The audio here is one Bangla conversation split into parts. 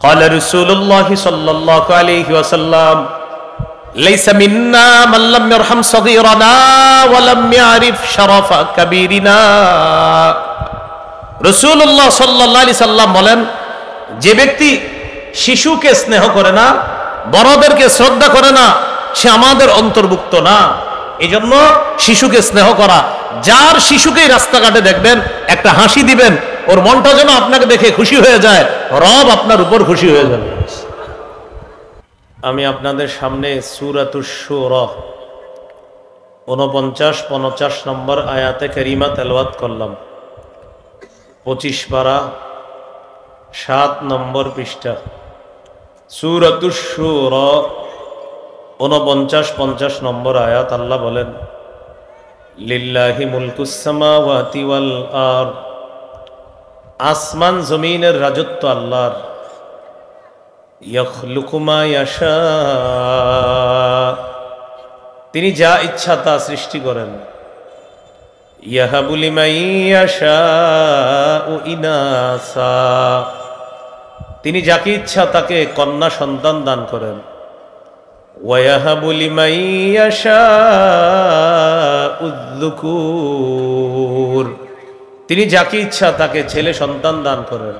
قال رسول الله صلى الله عليه وسلم ليس منا من لم يرحم صغيرنا ولم يعرف شرف كبيرنا। রাসূলুল্লাহ সাল্লাল্লাহু আলাইহি সাল্লাম বলেন, যে ব্যক্তি শিশুকে স্নেহ করে না, বড়দেরকে শ্রদ্ধা করে না, সে আমাদের অন্তর্ভুক্ত না। এই জন্য শিশুকে স্নেহ করা, যার শিশুকেই রাস্তাঘাটে দেখবেন একটা হাসি দিবেন, ওর মনটা যেন আপনাকে দেখে খুশি হয়ে যায়, রব আপনার উপর খুশি হয়ে যাবে। আমি আপনাদের সামনে সূরাতুশ শুরা 49-50 নম্বর আয়াতে কারিমা তেলাওয়াত করলাম। 25 পারা 7 নম্বর পৃষ্ঠা, সূরাতুশ শুরা 49-50 নম্বর আয়াত। আল্লাহ বলেন, লিল্লাহি মুলকুস সামাওয়াতি ওয়াল আরদ, আসমান জমিনের রাজত্ব আল্লাহর। ইয়াখলুকু মা ইয়াশা, তিনি যা ইচ্ছা তা সৃষ্টি করেন। ইয়াহাবু লিমান ইয়াশাউ ইনাসা, তিনি যাকে ইচ্ছা তাকে কন্যা সন্তান দান করেন। ওয়ায়াহাবু লিমান ইয়াশাউ যুকুর, তিনি যাকে ইচ্ছা তাকে ছেলে সন্তান দান করেন।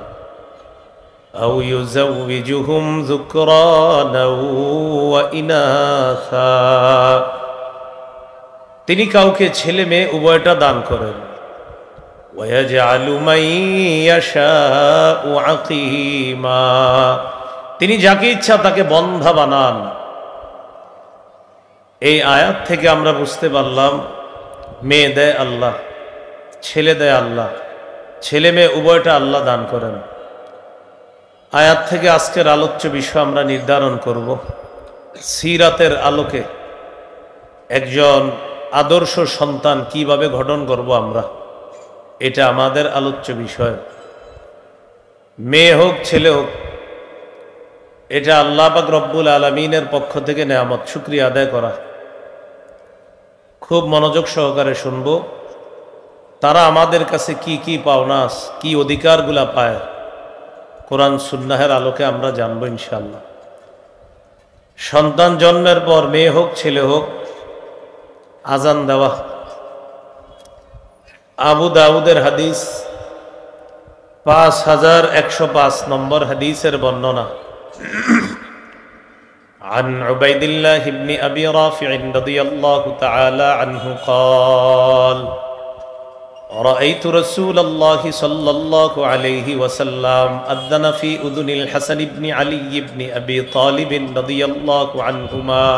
আও ইউযাউযুহুম যুকরানা ওয়া ইনাসা, তিনি কাউকে ছেলে মেয়ে উভয়টা দান করেন। ওয়ায়াজআলু মান ইয়াশাউ আকীমা, তিনি যাকে ইচ্ছা তাকে বন্ধা বানান। এই আয়াত থেকে আমরা বুঝতে পারলাম, মেয়ে দেয় আল্লাহ, ছেলে দেয় আল্লাহ, ছেলে মেয়ে উভয়টা আল্লাহ দান করেন। আয়াত থেকে আজকের আলোচ্য বিষয় আমরা নির্ধারণ করব। সিরাতের আলোকে একজন আদর্শ সন্তান কিভাবে গঠন করব আমরা, এটা আমাদের আলোচ্য বিষয়। মেয়ে হোক ছেলে হোক, এটা আল্লাহ পাক রব্বুল আলামিনের পক্ষ থেকে নেয়ামত, শুকরিয়া আদায় করা। খুব মনোযোগ সহকারে শুনবো, তারা আমাদের কাছে কি কি পাওনা, কি অধিকারগুলা পায়, কোরআন সুন্নাহের আলোকে আমরা জানবো ইনশাআল্লাহ। সন্তান জন্মের পর মেয়ে হোক ছেলে হোক আজান দেওয়া। আবু দাউদের হাদিস 5105 নম্বর হাদিসের বর্ণনা। عن عبيد الله بن أبي رافع رضي الله تعالى عنه قال رأيت رسول الله صلى الله عليه وسلم أذن في أذن الحسن بن علي بن أبي طالب رضي الله عنهما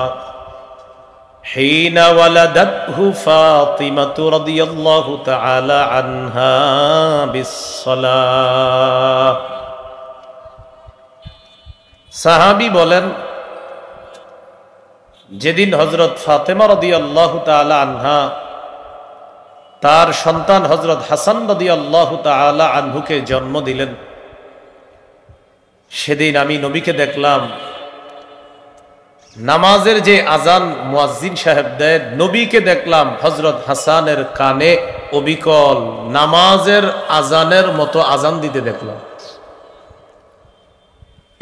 حين ولدته فاطمة رضي الله تعالى عنها بالصلاة। সাহাবী বলেন, যেদিন হযরত ফাতেমা রাদিয়াল্লাহু তাআলা আনহা তার সন্তান হযরত হাসান রাদিয়াল্লাহু তাআলা আনহুকে জন্ম দিলেন, সেদিন আমি নবীকে দেখলাম নামাজের যে আজান মুয়াজ্জিন সাহেব দেয়, নবীকে দেখলাম হযরত হাসানের কানে অবিকল নামাজের আজানের মতো আজান দিতে দেখলাম।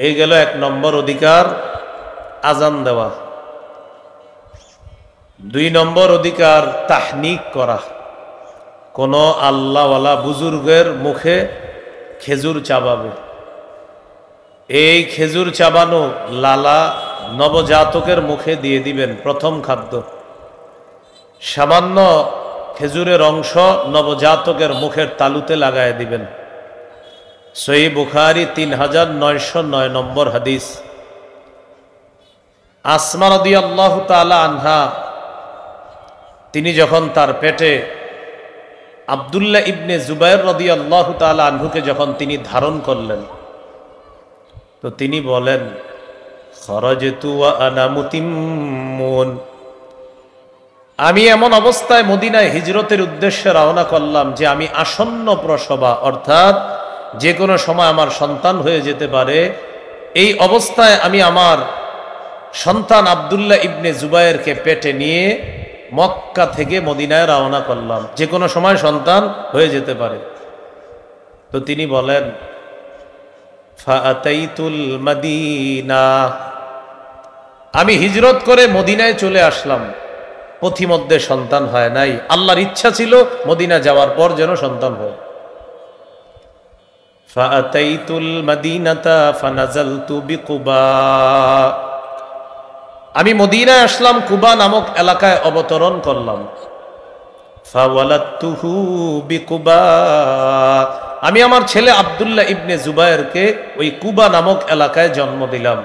এই গেল 1 নম্বর অধিকার, আজান দেওয়া। 2 নম্বর অধিকার, তাহনিক করা। কোন আল্লাহওয়ালা বুজুর্গের মুখে খেজুর চাবাবে। এই খেজুর চাবানো লালা নবজাতকের মুখে দিয়ে দিবেন, প্রথম খাদ্য। সামান্য খেজুরের অংশ নবজাতকের মুখের তালুতে লাগায় দিবেন। সহিহ বুখারী 3909 নম্বর হাদিস। আসমা রাদিয়াল্লাহু তাআলা আনহা, তিনি যখন তার পেটে আব্দুল্লাহ ইবনে জুবায়ের রাদিয়াল্লাহু তাআলা আনহুকে যখন তিনি ধারণ করলেন, তো তিনি বলেন, খরাজতু ওয়া আনা মুতিম্মুন, আমি এমন অবস্থায় মদিনায় হিজরতের উদ্দেশ্যে রওনা করলাম যে আমি আসন্ন প্রসবা, অর্থাৎ যে কোনো সময় আমার সন্তান হয়ে যেতে পারে। এই অবস্থায় আমি আমার সন্তান আব্দুল্লাহ ইবনে জুবায়েরকে পেটে নিয়ে মক্কা থেকে মদিনায় রওনা করলাম, যে কোনো সময় সন্তান হয়ে যেতে পারে। তো তিনি বলেন, ফাআতাইতুল মাদিনা, আমি হিজরত করে মদিনায় চলে আসলাম, পথিমধ্যে সন্তান হয় নাই। আল্লাহর ইচ্ছা ছিল মদিনা যাওয়ার পর যেন সন্তান হয়। ফাআতাইতুল মাদিনাতা ফানাজালতু বিকুবা, আমি মদিনায় আসলাম, কুবা নামক এলাকায় অবতরণ করলাম। ফাওয়ালাদতুহু বিকুবা, আমি আমার ছেলে আব্দুল্লাহ ইবনে জুবায়েরকে ওই কুবা নামক এলাকায় জন্ম দিলাম।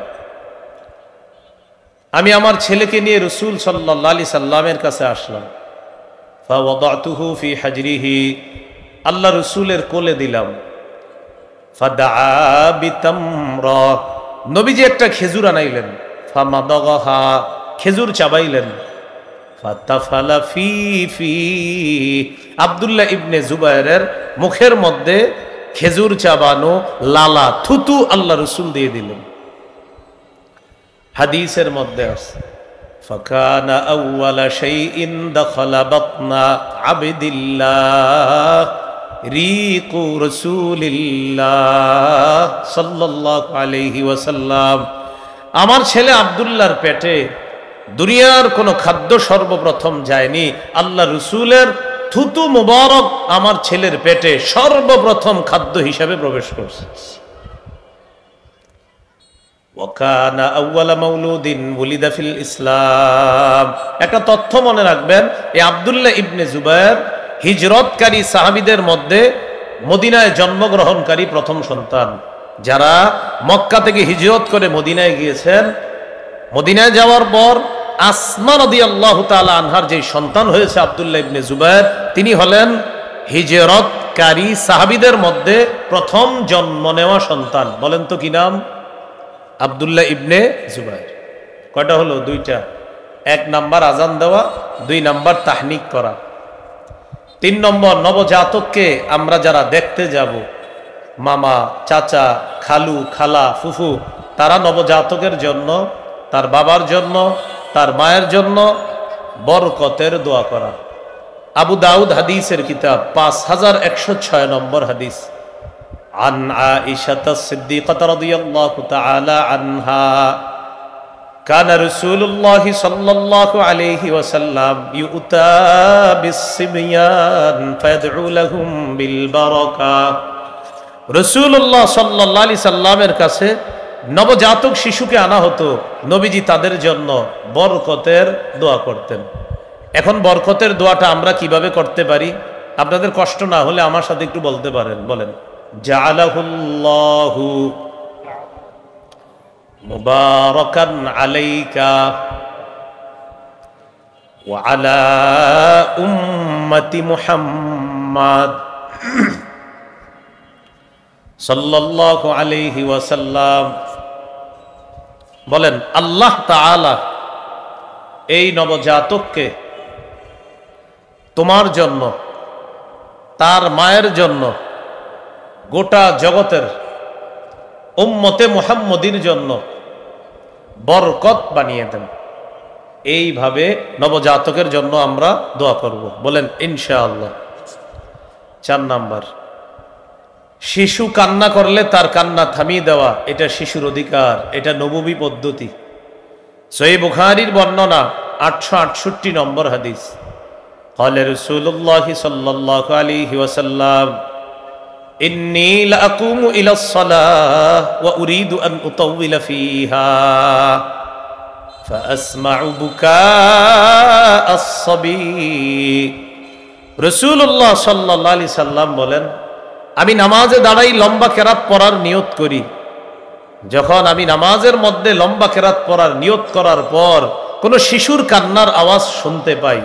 আমি আমার ছেলেকে নিয়ে রাসূল সাল্লাল্লাহু আলাইহি সাল্লামের কাছে আসলাম। ফাওয়াদাতুহু ফি হাজরিহি, আল্লাহ রাসূলের কোলে দিলাম। ফাদআ বিতামরা, নবীজি একটা খেজুর আনাইলেন। ফামাদাগাহা, খেজুর চাবাইলেন। ফাতাফালা ফি ফি, আব্দুল্লাহ ইবনে জুবায়েরের মুখের মধ্যে খেজুর চাবানো লালা থুতু আল্লাহ রাসূল দিয়ে দিলেন। হাদিসের মধ্যে আছে ফাকানা আউওয়ালা শাইইন দাখালা বাতনা আবদিল্লাহ রিকু রাসূলিল্লাহ সাল্লাল্লাহু আলাইহি ওয়াসাল্লাম, আমার ছেলে আব্দুল্লাহর পেটে দুনিয়ার কোনো খাদ্য সর্বপ্রথম যায়নি, আল্লাহ রাসূলের থুতু মুবারক আমার ছেলের পেটে সর্বপ্রথম খাদ্য হিসাবে প্রবেশ করছে। ওয়াকানা আউওয়ালা মাউলুদিন ওলিদা ফিল ইসলাম, একটা তথ্য মনে রাখবেন, এই আব্দুল্লাহ ইবনে জুবায়ের হিজরতকারী সাহাবীদের মধ্যে মদিনায় জন্মগ্রহণকারী প্রথম সন্তান। যারা মক্কা থেকে হিজরত করে মদিনায় গিয়েছেন, মদিনায় যাওয়ার পর আসমা রাদিয়াল্লাহু তাআলা আনহার যে সন্তান হয়েছে আব্দুল্লাহ ইবনে জুবায়ের, তিনি হলেন হিজরতকারী সাহাবীদের মধ্যে প্রথম জন্ম নেওয়া সন্তান। বলেন তো কি নাম? আব্দুল্লাহ ইবনে জুবায়ের। কয়টা হলো? দুইটা। 1 নাম্বার আজান দেওয়া, 2 নাম্বার তাহনিক করা। 3 নম্বর নবজাতককে আমরা যারা দেখতে যাব, মামা, চাচা, খালু, খালা, ফুফু, তারা নবজাতকের জন্য, তার বাবার জন্য, তার মায়ের জন্য বরকতের দোয়া করা। আবু দাউদ হাদিসের কিতাব 5106 নম্বর হাদিস। আন আয়েশা সিদ্দিকাহ রাদিয়াল্লাহু তাআলা আনহা কানা রাসূলুল্লাহ সাল্লাল্লাহু আলাইহি ওয়াসাল্লাম ইউতা বিসসিবিয়ান ফায়াদউ লাহুম বিল বারাকাহ, রাসূলুল্লাহ সাল্লাল্লাহু আলাইহি সাল্লামের কাছে নবজাতক শিশুকে আনা হতো, নবীজি তাদের জন্য বরকতের দোয়া করতেন। এখন বরকতের দোয়াটা আমরা কিভাবে করতে পারি? আপনাদের কষ্ট না হলে আমার সাথে একটু বলতে পারেন। বলেন, জাআলাহুল্লাহু মুবারাকান আলাইকা ওয়া আলা উম্মতি মুহাম্মাদ সাল্লাল্লাহু আলাইহি ওয়াসাল্লাম। বলেন, আল্লাহ তাআলা এই নবজাতককে তোমার জন্য, তার মায়ের জন্য, গোটা জগতের উম্মতে মুহাম্মদীর জন্য বরকত বানিয়ে দেন। এইভাবে নবজাতকের জন্য আমরা দোয়া করব। বলেন ইনশাআল্লাহ। 4 নাম্বার, শিশু কান্না করলে তার কান্না থামিয়ে দেওয়া, এটা শিশুর অধিকার, এটা নববী পদ্ধতি। সহিহ বুখারীর বর্ণনা 868 নম্বর হাদিস। قال رسول الله صلى الله عليه وسلم إني لأقوم إلى الصلاة وأريد أن أطول فيها فأسمع بكاء الصبي। রাসূলুল্লাহ সাল্লাল্লাহু আলাইহি সাল্লাম বলেন, আমি নামাজে দাঁড়াই, লম্বা কেরাত পড়ার নিয়ত করি। যখন আমি নামাজের মধ্যে লম্বা কেরাত পড়ার নিয়ত করার পর কোন শিশুর কান্নার আওয়াজ শুনতে পাই,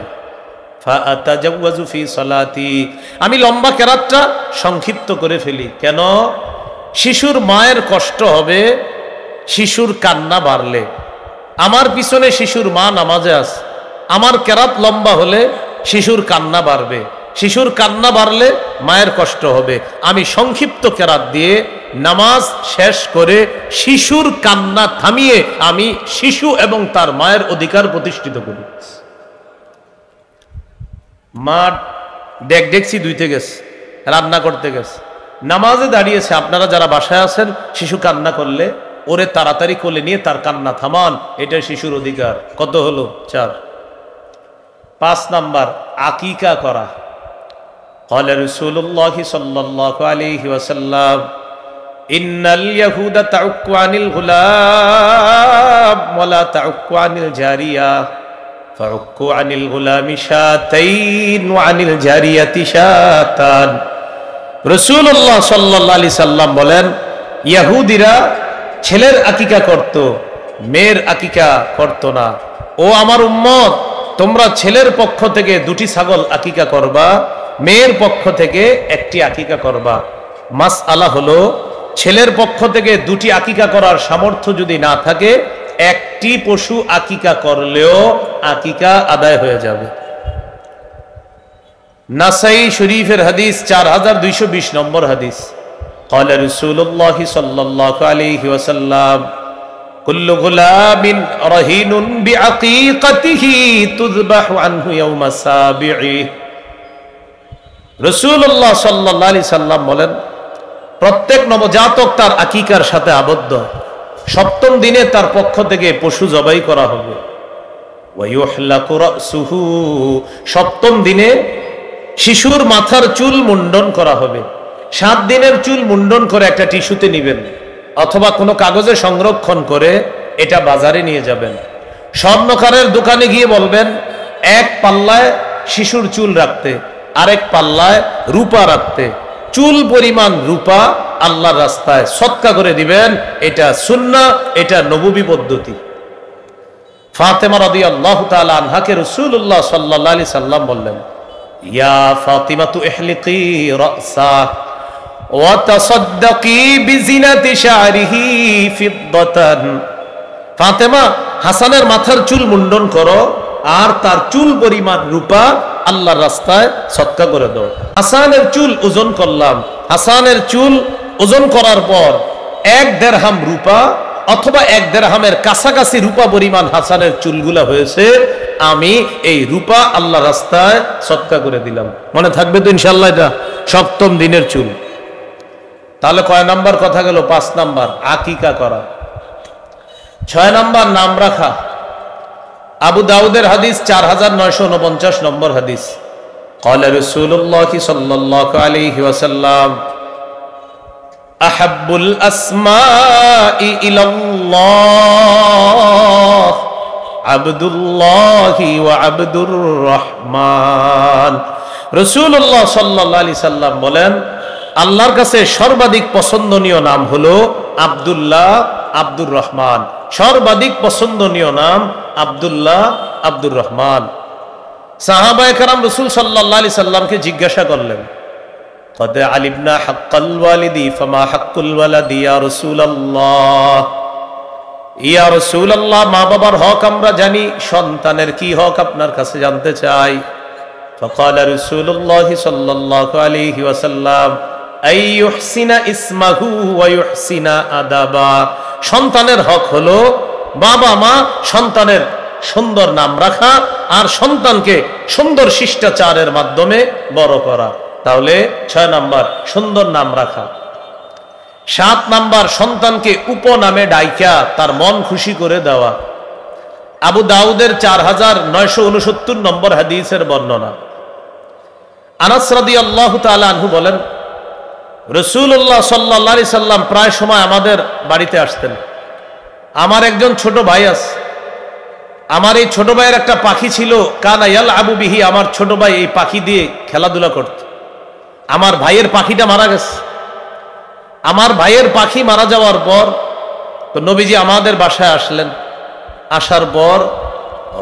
ফাআতাজাওয়াজু ফি সালাতি, আমি লম্বা কেরাতটা সংক্ষিপ্ত করে ফেলি। কেন? শিশুর মায়ের কষ্ট হবে শিশুর কান্না বাড়লে। আমার পিছনে শিশুর মা নামাজে আছে, আমার কেরাত লম্বা হলে শিশুর কান্না বাড়বে, শিশুর কান্না বাড়লে মায়ের কষ্ট হবে। আমি সংক্ষিপ্ত কেরাত দিয়ে নামাজ শেষ করে শিশুর কান্না থামিয়ে আমি শিশু এবং তার মায়ের অধিকার প্রতিষ্ঠিত করি। মা ডেকছি ধুইতে গেছে, রান্না করতে গেছে, নামাজে দাঁড়িয়েছে, আপনারা যারা বাসায় আছেন, শিশু কান্না করলে ওরে তাড়াতাড়ি কোলে নিয়ে তার কান্না থামান, এটা শিশুর অধিকার। কত হলো? 4। 5 নাম্বার, আকিকা করা। قال رسول الله صلى الله عليه وسلم إن اليهود تعك عن الغلام ولا تعك عن الجارية فعكوا عن الغلام شاتين وعن الجارية شاتان। রাসূলুল্লাহ সাল্লাল্লাহু আলাইহি সাল্লাম বলেন, ইহুদিরা ছেলের আকিকা করত, মেয়ের আকিকা করত না। ও আমার উম্মত, তোমরা ছেলের পক্ষ থেকে 2টি ছাগল আকিকা করবা, মেয়ের পক্ষ থেকে 1টি আকিকা করবা। মাসআলা হলো, ছেলের পক্ষ থেকে 2টি আকিকা করার সামর্থ্য যদি না থাকে, 1টি পশু আকিকা করলেও আকিকা আদায় হয়ে যাবে। নাসাই শরীফের হাদিস 4220 নম্বর হাদিস। قال رسول الله صلى الله عليه وسلم كل غلام رهين بعقيقته تذبح عنه يوم سابعه। রাসূলুল্লাহ সাল্লাল্লাহু আলাইহি সাল্লাম বলেন, প্রত্যেক নবজাতক তার আকিকার সাথে আবদ্ধ, 7ম দিনে তার পক্ষ থেকে পশু জবাই করা হবে। ওয়ায়ুহলাকু রাসুহু, 7ম দিনে শিশুর মাথার চুল মুন্ডন করা হবে। 7 দিনের চুল মুন্ডন করে একটা টিস্যুতে নিবেন অথবা কোনো কাগজে সংরক্ষণ করে এটা বাজারে নিয়ে যাবেন। স্বর্ণকারের দোকানে গিয়ে বলবেন, 1 পাল্লায় শিশুর চুল রাখতে, আরেক পাল্লায় রূপা রাখতে। চুল পরিমাণ রূপা আল্লাহর রাস্তায় সদকা করে দিবেন। এটা সুন্নাহ, এটা নববী পদ্ধতি। ফাতেমা রাদিয়াল্লাহু তাআলা আনহাকে রাসূলুল্লাহ সাল্লাল্লাহু আলাইহি সাল্লাম বললেন, ইয়া ফাতিমাতু ইহলিকি রাসা ওয়া তাসাদ্দাকি বিজিনাতি শা'রিহি ফিদ্দাতান। ফাতেমা, হাসানের মাথার চুল মুন্ডন করো আর তার চুল পরিমাণ রূপা আল্লাহর রাস্তায় সদকা করে দাও। হাসানের চুল ওজন করলাম, হাসানের চুল ওজন করার পর 1 দিরহাম রূপা অথবা 1 দিরহামের কাছাকাছি রূপা পরিমাণ হাসানের চুলগুলা হয়েছে, আমি এই রূপা আল্লাহর রাস্তায় সদকা করে দিলাম। মনে থাকবে তো ইনশাআল্লাহ? এটা 7ম দিনের চুল। তাহলে কয় নাম্বার কথা গেল? 5 নাম্বার, আকিকা করা। 6 নাম্বার, নাম রাখা। আবু দাউদের হাদিস 4949 নম্বর হাদিস। قال رسول الله صلى الله عليه وسلم أحب الأسماء إلى الله عبد الله وعبد الرحمن। রাসূলুল্লাহ সাল্লাল্লাহু আলাইহি সাল্লাম বলেন, আল্লাহর কাছে সর্বাধিক পছন্দনীয় নাম হলো আব্দুল্লাহ, আব্দুর রহমান। সর্বাধিক পছন্দনীয় নাম আব্দুল্লাহ, আব্দুর রহমান। সাহাবায়ে কেরাম রাসূল সাল্লাল্লাহু আলাইহি সাল্লামকে জিজ্ঞাসা করলেন, কদ আলিমনা হাক্কাল ওয়ালিদি ফামা হাক্কুল ওয়ালাদি ইয়া রাসূলুল্লাহ। ইয়া রাসূলুল্লাহ, মা বাবার হক আমরা জানি, সন্তানের কি হক আপনার কাছে জানতে চাই। ফাকালা রাসূলুল্লাহ সাল্লাল্লাহু আলাইহি ওয়াসাল্লাম আই ইউহসিনা ইসমাহু ওয়া ইউহসিনা আদাবা। সন্তানের হক হলো বাবা মা সন্তানের সুন্দর নাম রাখা আর সন্তানকে সুন্দর শিষ্টাচারের মাধ্যমে বড় করা। তাহলে 6 নাম্বার, সুন্দর নাম রাখা। 7 নাম্বার, সন্তানকে উপনামে ডাইকা তার মন খুশি করে দেওয়া। আবু দাউদের 4969 নম্বর হাদিসের বর্ণনা। আনাস রাদিয়াল্লাহু তাআলা আনহু বলেন, রাসূলুল্লাহ সাল্লাল্লাহু আলাইহি সাল্লাম প্রায় সময় আমাদের বাড়িতে আসতেন। আমার একজন ছোট ভাই আছে, আমার এই ছোট ভাইয়ের একটা পাখি ছিল, কানা ইয়ালআবু বিহি। আমার ছোট ভাই এই পাখি দিয়ে খেলাধুলা করত। আমার ভাইয়ের পাখিটা মারা গেছে। আমার ভাইয়ের পাখি মারা যাওয়ার পর তো নবীজি আমাদের বাসায় আসলেন। আসার পর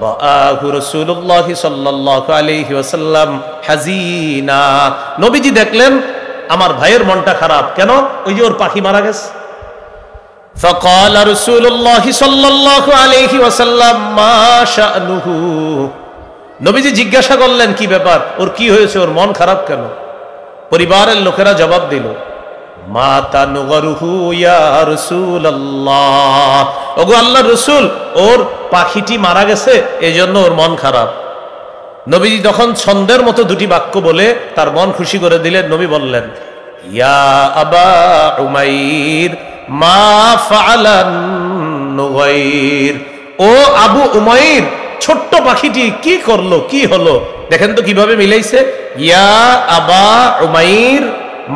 রাআহু রাসূলুল্লাহ সাল্লাল্লাহু আলাইহি ওয়াসাল্লাম হাজিনা। নবীজি দেখলেন আমার ভাইয়ের মনটা খারাপ। কেন? ওই যে ওর পাখি মারা গেছে। فقال رسول الله صلى الله عليه وسلم ما شأنه। নবীজি জিজ্ঞাসা করলেন, কি ব্যাপার, ওর কি হয়েছে, ওর মন খারাপ কেন? পরিবারের লোকেরা জবাব দিল, মাতা নুগরুহু ইয়া রাসূলুল্লাহ। ওগো আল্লাহর রাসূল, ওর পাখিটি মারা গেছে, এজন্য ওর মন খারাপ। নবীজি তখন ছন্দের মতো 2টি বাক্য বলে তার মন খুশি করে দিলেন। নবী বললেন, ইয়া আবা উমাইর মা ফাআলান নুগাইর, ও আবু উমাইর ছোট্ট পাখিটি কি করলো, কি হলো? দেখেন তো কিভাবে মিলাইছে, ইয়া আবা উমাইর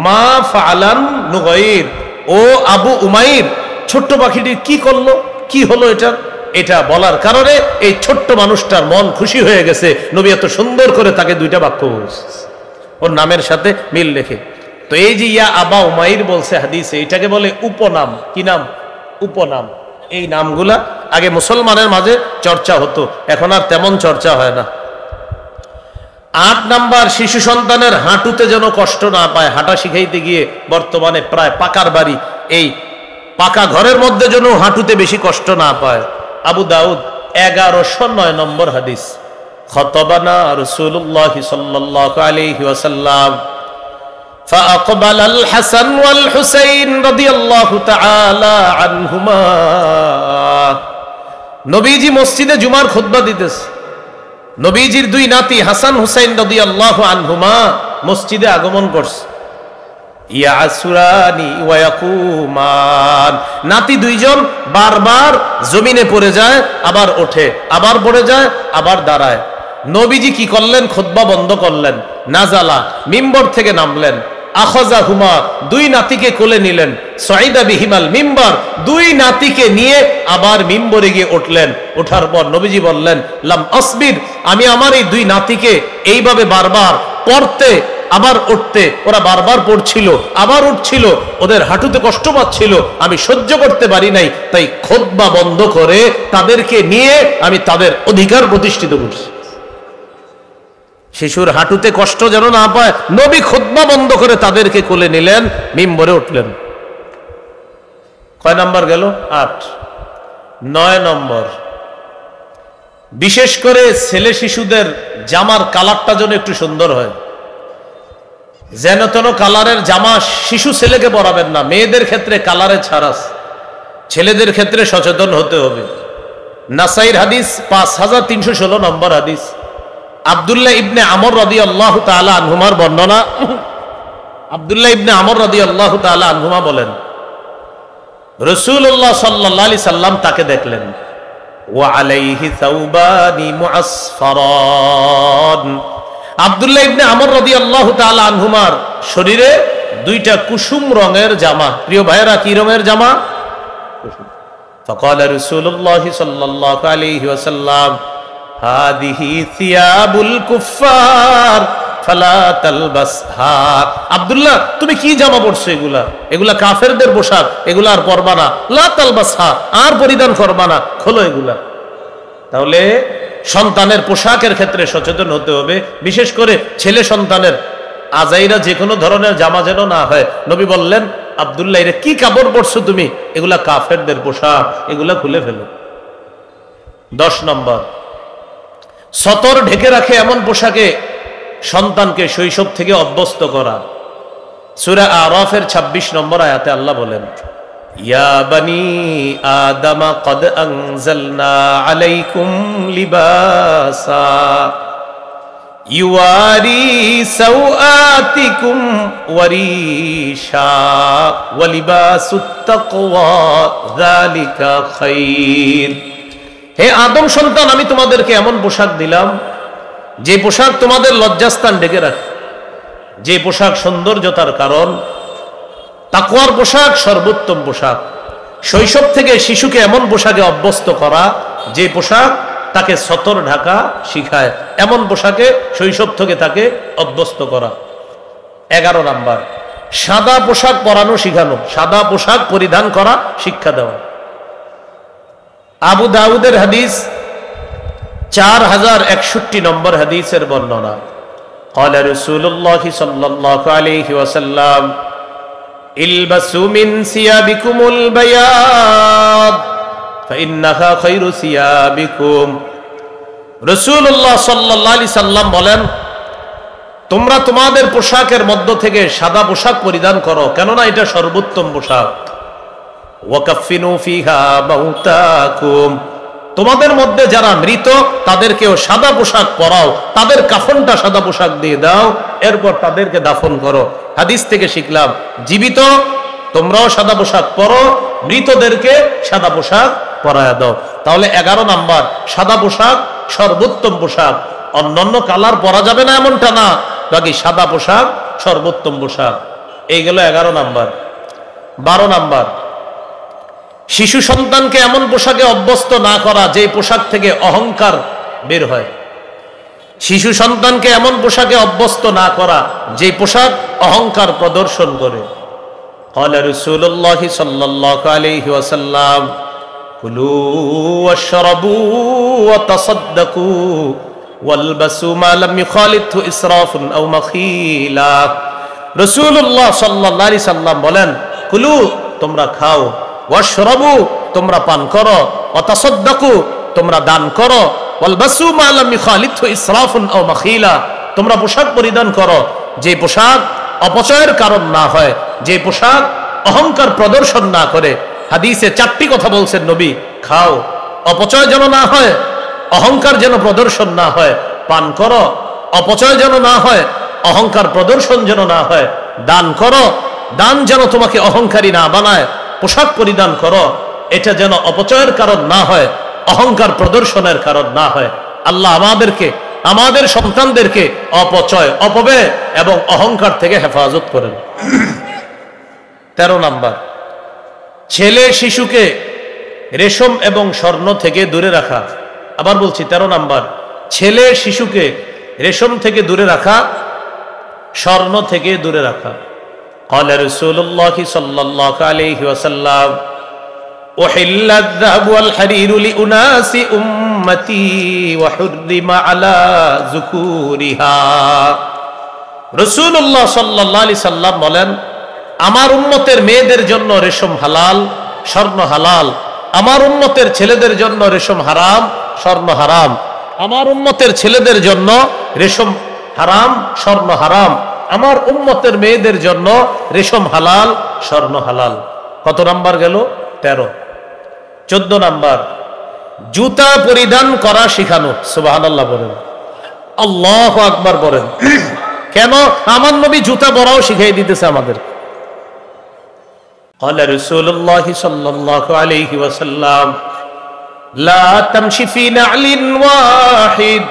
মা ফাআলান নুগাইর, ও আবু উমাইর ছোট্ট পাখিটি কি করলো, কি হলো এটা? এটা বলার কারণে এই ছোট্ট মানুষটার মন খুশি হয়ে গেছে। নবী এত সুন্দর করে তাকে দুইটা বাক্য বলছে ওর নামের সাথে মিল রেখে। তো এই যে ইয়া আবা উমাইর বলছে হাদিসে, এটাকে বলে উপনাম। কি নাম? উপনাম। এই নামগুলা আগে মুসলমানের মাঝে চর্চা হতো, এখন আর তেমন চর্চা হয় না। 8 নাম্বার, শিশু সন্তানের হাঁটুতে যেন কষ্ট না পায়, হাঁটা শিখাইতে গিয়ে বর্তমানে প্রায় পাকার বাড়ি, এই পাকা ঘরের মধ্যে যেন হাঁটুতে বেশি কষ্ট না পায়। আবু দাউদ 1109 নম্বর হাদিস, খতবানা রাসূলুল্লাহ সাল্লাল্লাহু আলাইহি ওয়াসাল্লাম فأقبل الحسن والحسين رضي الله تعالى عنهما। নবীজি মসজিদে জুমার খুতবা দিতেছে, নবীজির দুই নাতি হাসান হুসাইন রাদিয়াল্লাহু আনহুমা মসজিদে আগমন করছে। ইয়াসুরানি ওয়া ইয়াকুমান, নাতি দুইজন বারবার জমিনে পড়ে যায়, আবার ওঠে, আবার পড়ে যায়, আবার দাঁড়ায়। নবীজি কি করলেন? খুতবা বন্ধ করলেন, নাজালা মিম্বর থেকে নামলেন, আখাযাহুমা দুই নাতিকে কোলে নিলেন, সাইদা বিহিমাল মিম্বার দুই নাতিকে নিয়ে আবার মিম্বরে গিয়ে উঠলেন। ওঠার পর নবীজি বললেন, লাম আসবির, আমি আমার এই দুই নাতিকে এইভাবে বারবার পড়তে আবার উঠতে, ওরা বারবার পড়ছিল আবার উঠছিল, ওদের হাঁটুতে কষ্ট পাচ্ছিল, আমি সহ্য করতে পারি নাই, তাই খুতবা বন্ধ করে তাদেরকে নিয়ে আমি তাদের অধিকার প্রতিষ্ঠিত করছি। শিশুর হাঁটুতে কষ্ট যেন না পায়, নবী খুতবা বন্ধ করে তাদেরকে কোলে নিলেন, মিম্বরে উঠলেন। কয় নাম্বার গেল? 8। 9 নম্বর, বিশেষ করে ছেলে শিশুদের জামার কালারটা যেন একটু সুন্দর হয়। যেন তেন কালারের জামা শিশু ছেলেকে পরাবেন না। মেয়েদের ক্ষেত্রে কালারে ছাড়াস, ছেলেদের ক্ষেত্রে সচেতন হতে হবে। নাসাইর হাদিস 5316 নম্বর হাদিস, আব্দুল্লাহ ইবনে আমর রাদিয়াল্লাহু তাআলা আনহুমার বর্ণনা। আব্দুল্লাহ ইবনে আমর রাদিয়াল্লাহু তাআলা আনহুমা বলেন, রাসূলুল্লাহ সাল্লাল্লাহু আলাইহি সাল্লাম তাকে দেখলেন, ওয়া আলাইহি সাওবানি মুআসফারান। আব্দুল্লাহ ইবনে আমর রাদিয়াল্লাহু তাআলা আনহুমার শরীরে দুইটা কুসুম রঙের জামা। প্রিয় ভাইরা, কি রঙের জামা? কুসুম। ফাকালা রাসূলুল্লাহ সাল্লাল্লাহু আলাইহি ওয়াসাল্লাম, হাদিহি সিয়াবুল কুফার ফালা তালবাসহা। আব্দুল্লাহ, তুমি কি জামা পরছো? এগুলা এগুলা কাফেরদের পোশাক, এগুলা আর পরবা না। লা তালবাসহা, আর পরিধান করবা না, খোলো এগুলা। তাহলে সন্তানের পোশাকের ক্ষেত্রে সচেতন হতে হবে, বিশেষ করে ছেলে সন্তানের আজাইরা যে কোনো ধরনের জামা যেন না হয়। নবী বললেন, আব্দুল্লাহ, এর কি কাপড় পরছো তুমি? এগুলা কাফেরদের পোশাক, এগুলা খুলে ফেলো। 10 নম্বর, সতর ঢেকে রাখে এমন পোশাকে সন্তানকে শৈশব থেকে অভ্যস্ত করা। সূরা আরাফের 26 নম্বর আয়াতে আল্লাহ বলেন, ইয়া বানি আদামা কদ আনজালনা আলাইকুম লিবাসা ইউয়ারি সাওআতিকুম ওয়ারিশা ওয়া লিবাসুত তাকওয়া যালিকা খায়র। হে আদম সন্তান, আমি তোমাদেরকে এমন পোশাক দিলাম যে পোশাক তোমাদের লজ্জাস্থান ঢেকে রাখে, যে পোশাক সৌন্দর্যতার কারণ। তাকওয়ার পোশাক সর্বোত্তম পোশাক। শৈশব থেকে শিশুকে এমন পোশাকে অভ্যস্ত করা যে পোশাক তাকে সতর ঢাকা শিখায়, এমন পোশাকে শৈশব থেকে তাকে অভ্যস্ত করা। 11 নাম্বার, সাদা পোশাক পরানো শিখানো, সাদা পোশাক পরিধান করা শিক্ষা দেওয়া। আবু দাউদের হাদিস 4061 নম্বর হাদিসের বর্ণনা, قال رسول الله صلى الله عليه وسلم البسوا من ثيابكم البياض فإنها خير ثيابكم। রাসূলুল্লাহ সাল্লাল্লাহু আলাইহি সাল্লাম বলেন, তোমরা তোমাদের পোশাকের মধ্য থেকে সাদা পোশাক পরিধান করো, কেননা এটা সর্বোত্তম পোশাক। ওয়াকাফিনু ফিহা মাউতাকুম, তোমাদের মধ্যে যারা মৃত তাদেরকেও সাদা পোশাক পরাও, তাদের কাফনটা সাদা পোশাক দিয়ে দাও, এরপর তাদেরকে দাফন করো। হাদিস থেকে শিখলাম, জীবিত তোমরাও সাদা পোশাক পরো, মৃতদেরকে সাদা পোশাক পরায়া দাও। তাহলে 11 নাম্বার, সাদা পোশাক সর্বোত্তম পোশাক। অন্যান্য কালার পরা যাবে না এমনটা না, বাকি সাদা পোশাক সর্বোত্তম পোশাক। এই গেল 11 নাম্বার। 12 নাম্বার, শিশু সন্তানকে এমন পোশাকে অভ্যস্ত না করা যে পোশাক থেকে অহংকার বের হয়। শিশু সন্তানকে এমন পোশাকে অভ্যস্ত না করা যে পোশাক অহংকার প্রদর্শন করে। قال رسول الله صلى الله عليه وسلم كلوا واشربوا وتصدقوا والبسوا ما لم يخالطه اسراف او مخيلا। রাসূলুল্লাহ সাল্লাল্লাহু আলাইহি সাল্লাম বলেন, কুলু তোমরা খাও, ওয়াশরাবু তোমরা পান করো, ওয়াতাসাদ্দাকু তোমরা দান করো, ওয়ালবাসু মা লাম ইখালিতহু ইসরাফুন আও মাখিলা তোমরা পোশাক পরিধান করো যে পোশাক অপচয়ের কারণ না হয়, যে পোশাক অহংকার প্রদর্শন না করে। হাদিসে 4টি কথা বলছেন নবী, খাও, অপচয় যেন না হয়, অহংকার যেন প্রদর্শন না হয়, পান করো, অপচয় যেন না হয়, অহংকার প্রদর্শন যেন না হয়, দান করো, দান যেন তোমাকে অহংকারী না বানায়, পোশাক পরিধান করো, এটা যেন অপচয়ের কারণ না হয়, অহংকার প্রদর্শনের কারণ না হয়। আল্লাহ আমাদেরকে, আমাদের সন্তানদেরকে অপচয়, অপব্যয় এবং অহংকার থেকে হেফাজত করেন। 13 নাম্বার, ছেলে শিশুকে রেশম এবং স্বর্ণ থেকে দূরে রাখা। আবার বলছি 13 নাম্বার, ছেলে শিশুকে রেশম থেকে দূরে রাখা, স্বর্ণ থেকে দূরে রাখা। قال رسول الله صلى الله عليه وسلم أحل الذهب والحرير لأناس أمتي وحرم على ذكورها। রাসূলুল্লাহ সাল্লাল্লাহু আলাইহি সাল্লাম বলেন, আমার উম্মতের মেয়েদের জন্য রেশম হালাল, স্বর্ণ হালাল। আমার উম্মতের ছেলেদের জন্য রেশম হারাম, স্বর্ণ হারাম। আমার উম্মতের ছেলেদের জন্য রেশম হারাম, স্বর্ণ হারাম। আমার উম্মতের মেয়েদের জন্য রেশম হালাল, স্বর্ণ হালাল। কত নাম্বার গেল? 13। 14 নাম্বার, জুতা পরিধান করা শিখানো। সুবহানাল্লাহ বলেন, আল্লাহু আকবার বলেন। কেন? আমার নবী জুতা পরাও শিখিয়ে দিতেছে আমাদের। قال رسول الله صلى الله عليه وسلم لا تمشي في نعل واحد।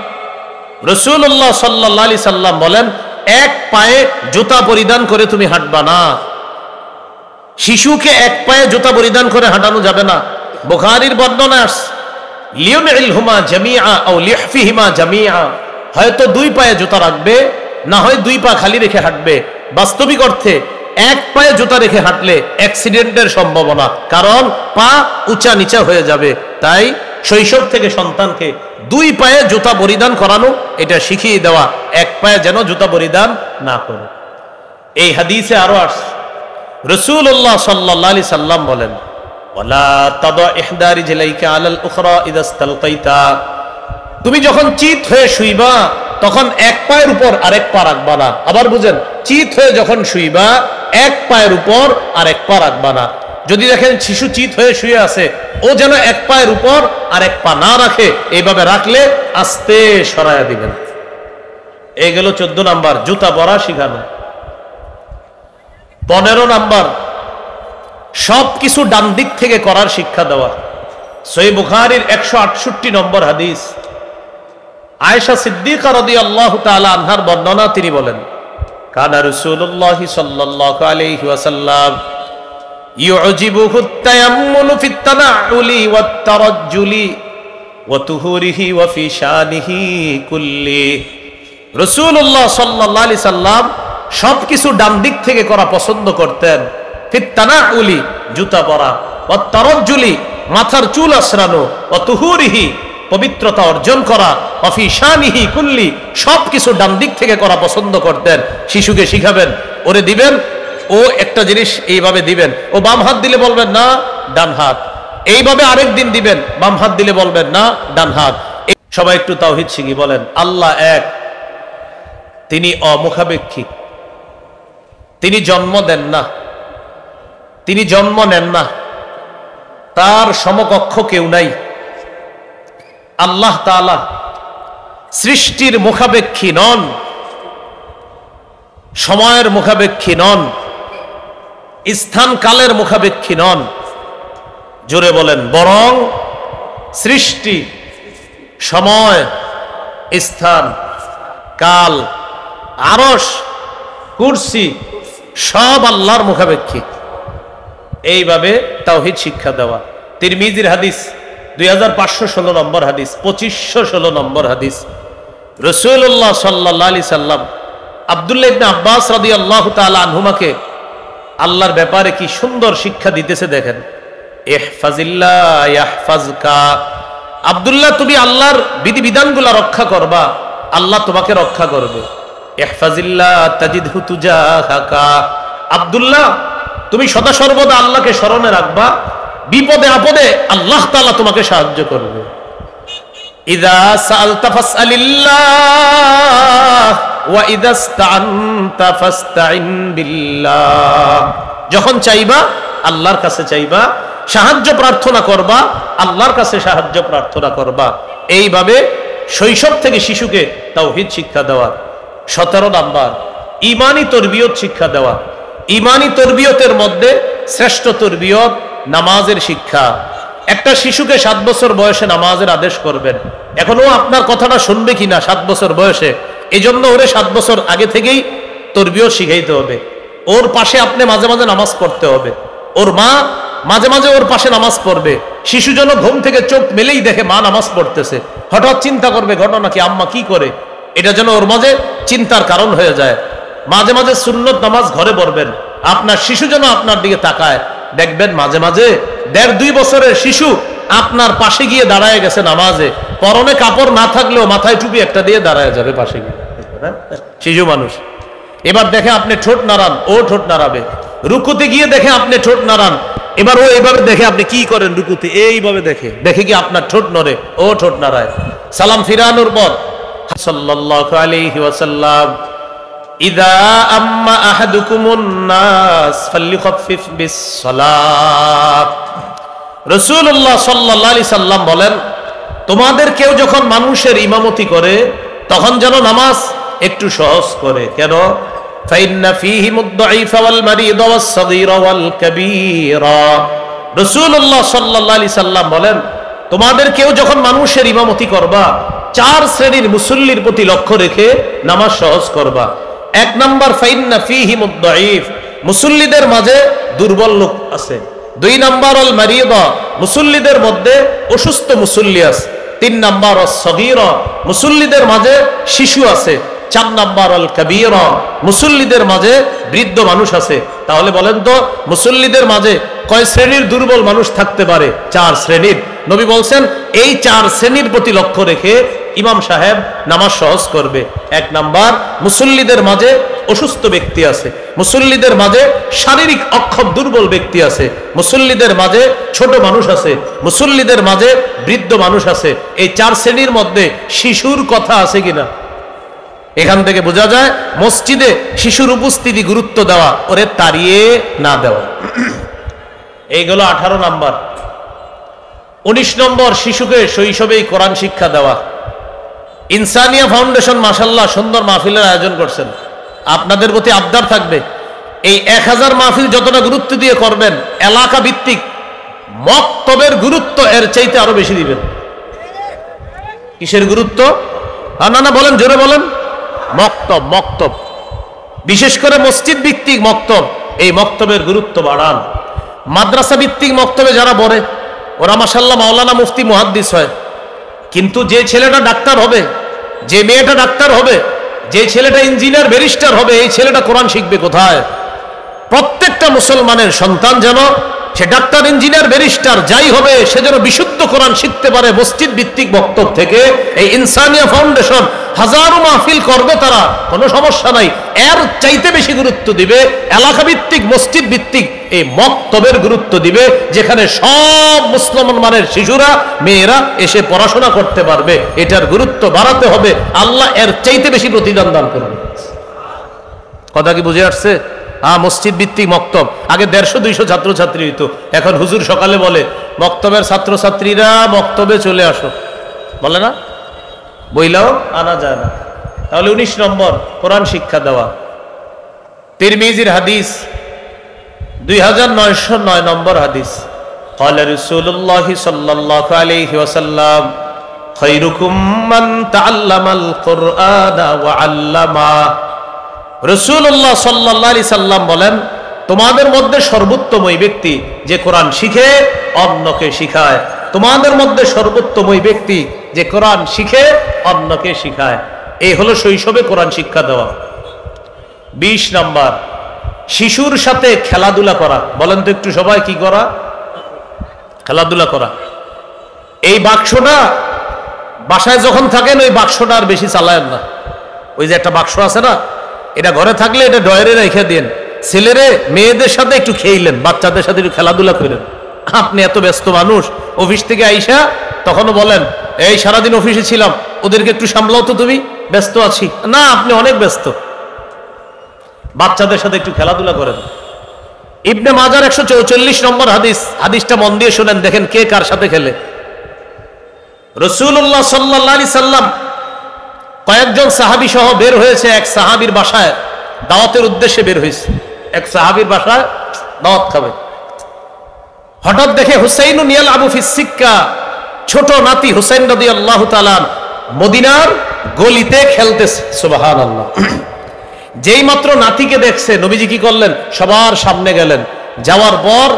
রাসূলুল্লাহ সাল্লাল্লাহু আলাইহি সাল্লাম বলেন, এক পায়ে জুতা পরিধান করে তুমি হাঁটবা না। শিশুকে এক পায়ে জুতা পরিধান করে হাঁটানো যাবে না। বুখারীর বর্ণনা আছে, লিউনইলহুমা জামিআ আও লিহফিহিমা জামিআ, হয়তো 2 পায়ে জুতা রাখবে, না হয় 2 পা খালি রেখে হাঁটবে। বাস্তবিক অর্থে এক পায়ে জুতা রেখে হাঁটলে অ্যাক্সিডেন্টের সম্ভাবনা, কারণ পা উঁচা নিচা হয়ে যাবে। তাই শৈশব থেকে সন্তানকে 2 পায়ে জুতা পরিধান করানো, এটা শিখিয়ে দেওয়া, এক পায়ে যেন জুতা পরিধান না করে। এই হাদিসে আরো আসছে, রাসূলুল্লাহ সাল্লাল্লাহু আলাইহি সাল্লাম বলেন, ওয়ালা তাদা ইহদা রিজলাইকা আলাল উখরা ইযা ইসতালকাইতা। তুমি যখন চিত হয়ে শুইবা তখন এক পায়ের উপর আরেক পা রাখবা না। আবার বুঝেন, চিত হয়ে যখন শুইবা এক পায়ের উপর আরেক পা রাখবা না। যদি দেখেন শিশু চিত হয়ে শুয়ে আছে, ও যেন এক পায়ের উপর আরেক পা না রাখে, এইভাবে রাখলে আস্তে সরায়া দিবেন। এই গেল 14 নাম্বার, জুতা পরা শিখানো। 15 নাম্বার, সবকিছু ডান দিক থেকে করার শিক্ষা দেওয়া। সহিহ বুখারীর 168 নম্বর হাদিস, আয়েশা সিদ্দিকা রাদিয়াল্লাহু তাআলা আনহার বর্ণনা, তিনি বলেন, কানা রাসূলুল্লাহ সাল্লাল্লাহু আলাইহি ওয়াসাল্লাম ইউজিবুহু আত-তায়াম্মুলু ফিত তানাউলি ওয়াত তারাজ্জুলি ওয়া তুহুরিহি ওয়া ফি শানিহি কুল্লি। রাসূলুল্লাহ সাল্লাল্লাহু আলাইহি সাল্লাম সবকিছু ডান দিক থেকে করা পছন্দ করতেন। ফিত তানাউলি জুতা পরা, ওয়াত তারাজ্জুলি মাথার চুল আঁচড়ানো, ওয়া তুহুরিহি পবিত্রতা অর্জন করা, ওয়া ফি শানিহি কুল্লি সবকিছু ডান দিক থেকে করা পছন্দ করতেন। শিশুকে শিখাবেন, ওরে দিবেন, ও একটা জিনিস এইভাবে দিবেন, ও বাম হাত দিলে বলবেন না ডান হাত, এইভাবে আরেক দিন দিবেন, বাম হাত দিলে বলবেন না ডান হাত। সবাই একটু তাওহীদ শিখি, বলেন আল্লাহ এক, তিনি অমুখাপেক্ষী, তিনি জন্ম দেন না, তিনি জন্ম নেন না, তার সমকক্ষ কেউ নাই। আল্লাহ তাআলা সৃষ্টির মুখাপেক্ষী নন। সময়ের মুখাপেক্ষী নন, স্থান কালের মুখাপেক্ষী নন। জোরে বলেন, বরং সৃষ্টি, সময়, স্থান, কাল, আরশ, কুরসি সব আল্লাহর মুখাপেক্ষী। এইভাবে তাওহীদ শিক্ষা দেওয়া। তিরমিজির হাদিস 2516 নম্বর হাদিস, 2516 নম্বর হাদিস। রাসূলুল্লাহ সাল্লাল্লাহু আলাইহি সাল্লাম আব্দুল্লাহ ইবনে আব্বাস রাদিয়াল্লাহু তাআলা আনহুমাকে আল্লাহর ব্যাপারে কি সুন্দর শিক্ষা দিতেছে দেখেন। ইহফাজিল্লাহ ইয়াহফাজকা, আব্দুল্লাহ তুমি আল্লাহর বিধিবিধানগুলো রক্ষা করবা, আল্লাহ তোমাকে রক্ষা করবে। ইহফাজিল্লাহ তাজিদহু তুজাহাকা, আব্দুল্লাহ তুমি সদা সর্বদা আল্লাহকে স্মরণে রাখবা, বিপদে আপদে আল্লাহ তাআলা তোমাকে সাহায্য করবে। ইযা সাআলতা ফাসআলিল্লাহ ওয়া ইযা ইসতাআনতা ফাসতাইন বিল্লাহ, যখন চাইবা আল্লাহর কাছে চাইবা, সাহায্য প্রার্থনা করবা আল্লাহর কাছে সাহায্য প্রার্থনা করবা। এইভাবে শৈশব থেকে শিশুকে তাওহীদ শিক্ষা দেওয়া। 17 নাম্বার, ঈমানি তরবিয়ত শিক্ষা দেওয়া। ঈমানি তরবিয়তের মধ্যে শ্রেষ্ঠ তরবিয়ত নামাজের শিক্ষা। একটা শিশুকে 7 বছর বয়সে নামাজের আদেশ করবেন, এখনো আপনার কথাটা শুনবে কিনা 7 বছর বয়সে, এজন্য ওরে 7 বছর আগে থেকেই তরবিয়ত শিখাইতে হবে। ওর পাশে আপনি মাঝে মাঝে নামাজ পড়তে হবে, ওর মা মাঝে মাঝে ওর পাশে নামাজ পড়বে। শিশু যেন ঘুম থেকে চোখ মেলেই দেখে মা নামাজ পড়তেছে, হঠাৎ চিন্তা করবে ঘটনা কি, আম্মা কি করে, এটা যেন ওর মাঝে চিন্তার কারণ হয়ে যায়। মাঝে মাঝে সুন্নত নামাজ ঘরে পড়বেন, আপনার শিশু যেন আপনার দিকে তাকায়। দেখবেন মাঝে মাঝে 1.5-2 বছরের শিশু আপনার পাশে গিয়ে দাঁড়ায় গেছে নামাজে, পরনে কাপড় না থাকলেও মাথায় টুপি একটা দিয়ে দাঁড়ায় যাবে পাশে গিয়ে, শিশু মানুষ। এবার দেখে আপনি ঠোঁট নাড়ান, ও ঠোঁট নাড়াবে। রুকুতে গিয়ে দেখে আপনি ঠোঁট নাড়ান, এবার ও এইভাবে দেখে আপনি কি করেন রুকুতে, এইভাবে দেখে দেখে কি আপনার ঠোঁট নড়ে, ও ঠোঁট নাড়ায়। সালাম ফিরানোর পর সাল্লাল্লাহু আলাইহি ওয়াসাল্লাম, ইযা আম্মা আহাদুকুমুন নাস ফালইখাফফিফ বিস-সালাত, রাসূলুল্লাহ সাল্লাল্লাহু আলাইহি সাল্লাম বলেন, তোমাদের কেউ যখন মানুষের ইমামতি করে তখন যেন নামাজ একটু সহজ করে। কেন? ফাইন্না ফীহিমুদ দাঈফা ওয়াল মারিদ ওয়াস সাগীরা ওয়াল কাবীরা, রাসূলুল্লাহ সাল্লাল্লাহু আলাইহি সাল্লাম বলেন, তোমাদের কেউ যখন মানুষের ইমামতি করবা 4 শ্রেণীর মুসল্লির প্রতি লক্ষ্য রেখে নামাজ সহজ করবা। 1 নাম্বার, ফাইন্না ফীহিমুদ দাঈফ, মুসল্লিদের মাঝে দুর্বল লোক আছে। 2 নাম্বার, আল মারিদা, মুসল্লিদের মধ্যে অসুস্থ মুসল্লি আছে। 3 নাম্বার, আস সাগীরা, মুসল্লিদের মাঝে শিশু আছে। 4 নাম্বার, আল কাবীরা, মুসল্লিদের মাঝে বৃদ্ধ মানুষ আছে। তাহলে বলেন তো মুসল্লিদের মাঝে কয় শ্রেণীর দুর্বল মানুষ থাকতে পারে? 4 শ্রেণীর। নবী বলছেন এই 4 শ্রেণীর প্রতি লক্ষ্য রেখে ইমাম সাহেব নামাজ সহজ করবে। 1 নাম্বার, মুসল্লিদের মাঝে অসুস্থ ব্যক্তি আছে, মুসল্লিদের মাঝে শারীরিক অক্ষম দুর্বল ব্যক্তি আছে, মুসল্লিদের মাঝে ছোট মানুষ আছে, মুসল্লিদের মাঝে বৃদ্ধ মানুষ আছে। এই 4 শ্রেণীর মধ্যে শিশুর কথা আছে কিনা? এখান থেকে বোঝা যায় মসজিদে শিশুর উপস্থিতি গুরুত্ব দেওয়া, ওরে তাড়িয়ে না দেওয়া। এইগুলো 18 নাম্বার। 19 নম্বর, শিশুকে শৈশবেই কোরআন শিক্ষা দেওয়া। ইনসানিয়া ফাউন্ডেশন মাশাআল্লাহ সুন্দর মাহফিলের আয়োজন করছেন, আপনাদের প্রতি আবদার থাকবে এই 1000 মাহফিল যতটা গুরুত্ব দিয়ে করবেন, এলাকা ভিত্তিক মক্তবের গুরুত্ব এর চাইতে আরো বেশি দিবেন। কিসের গুরুত্ব? না বলেন, জোরে বলেন। মক্তব, মক্তব, বিশেষ করে মসজিদ ভিত্তিক মক্তব, এই মক্তবের গুরুত্ব বাড়ান। মাদ্রাসা ভিত্তিক মক্তবে যারা পড়ে ওরা মাশাআল্লাহ মাওলানা মুফতি মুহাদ্দিস হয়, কিন্তু যে ছেলেটা ডাক্তার হবে, যে মেয়েটা ডাক্তার হবে, যে ছেলেটা ইঞ্জিনিয়ার ব্যারিস্টার হবে, এই ছেলেটা কোরআন শিখবে কোথায়? প্রত্যেকটা মুসলমানের সন্তান যেন সে ডাক্তার, ইঞ্জিনিয়ার, ব্যারিস্টার যাই হবে, সে যেন বিশুদ্ধ কোরআন শিখতে পারে মসজিদ ভিত্তিক বক্তব্য থেকে। এই ইনসানিয়া ফাউন্ডেশন হাজারো মাহফিল করবে, তারা কোনো সমস্যা নাই, এর চাইতে বেশি গুরুত্ব দিবে এলাকা ভিত্তিক মসজিদ ভিত্তিক এই মক্তবের গুরুত্ব দিবে, যেখানে সব মুসলমানের শিশুরা, মেয়েরা এসে পড়াশোনা করতে পারবে। এটার গুরুত্ব বাড়াতে হবে, আল্লাহ এর চাইতে বেশি প্রতিদান দান করবে। কথা কি বুঝে আসছে? মসজিদ ভিত্তিক মক্তব আগে 150-200 ছাত্রছাত্রী হইতো, এখন হুজুর সকালে বলে মক্তবের ছাত্রছাত্রীরা মক্তবে চলে আসো, বলে না? বইলাও আনা যায় না। তাহলে 19 নম্বর, কোরআন শিক্ষা দেওয়া। তিরমিজির হাদিস 2909 নম্বর হাদিস। قال رسول الله صلى الله عليه وسلم خيركم من تعلم القرآن وعلمه। রাসূলুল্লাহ সাল্লাল্লাহু আলাইহি সাল্লাম বলেন, তোমাদের মধ্যে সর্বোত্তম ওই ব্যক্তি যে কোরআন শিখে অন্যকে শিখায়। তোমাদের মধ্যে সর্বোত্তম ওই ব্যক্তি যে কোরআন শিখে অন্যকে শিখায়। এই হলো শৈশবে কোরআন শিক্ষা দেওয়া। 20 নম্বর, শিশুর সাথে খেলাধুলা করা। বলেন তো একটু সবাই, কি করা? খেলাধুলা করা। এই বাক্সটা বাসায় যখন থাকেন ওই বাক্সটা আর বেশি চালায়েন না। ওই যে একটা বাক্স আছে না, এটা ঘরে থাকলে এটা ডয়ারে রেখে দেন। ছেলেরে মেয়েদের সাথে একটু খেইলেন, বাচ্চাদের সাথে একটু খেলাধুলা করেন। আপনি এত ব্যস্ত মানুষ, অফিস থেকে আইসা তখনও বলেন এই সারাদিন অফিসে ছিলাম, ওদেরকে একটু সামলাও তো, তুমি ব্যস্ত আছি না, আপনি অনেক ব্যস্ত। বাচ্চাদের সাথে একটু খেলাধুলা করেন। ইবনে মাজার 144 নম্বর হাদিস। হাদিসটা মন দিয়ে শুনেন, দেখেন কে কার সাথে খেলে। রাসূলুল্লাহ সাল্লাল্লাহু আলাইহি সাল্লাম কয়েকজন সাহাবী সহ বের হয়েছে এক সাহাবীর বাসায় দাওয়াতের উদ্দেশ্যে বের হয়েছে। এক সাহাবীর বাসায় দাওয়াত খাবে। হঠাৎ দেখে হুসাইনুন ইয়ালআবু ফিস সিক্কা, ছোট নাতি হুসাইন রাদিয়াল্লাহু তাআলা মদিনার গলিতে খেলতেছে। সুবহানাল্লাহ। যেই মাত্র নাতিকে দেখছে নবীজি কি করলেন? সবার সামনে গেলেন। যাওয়ার পর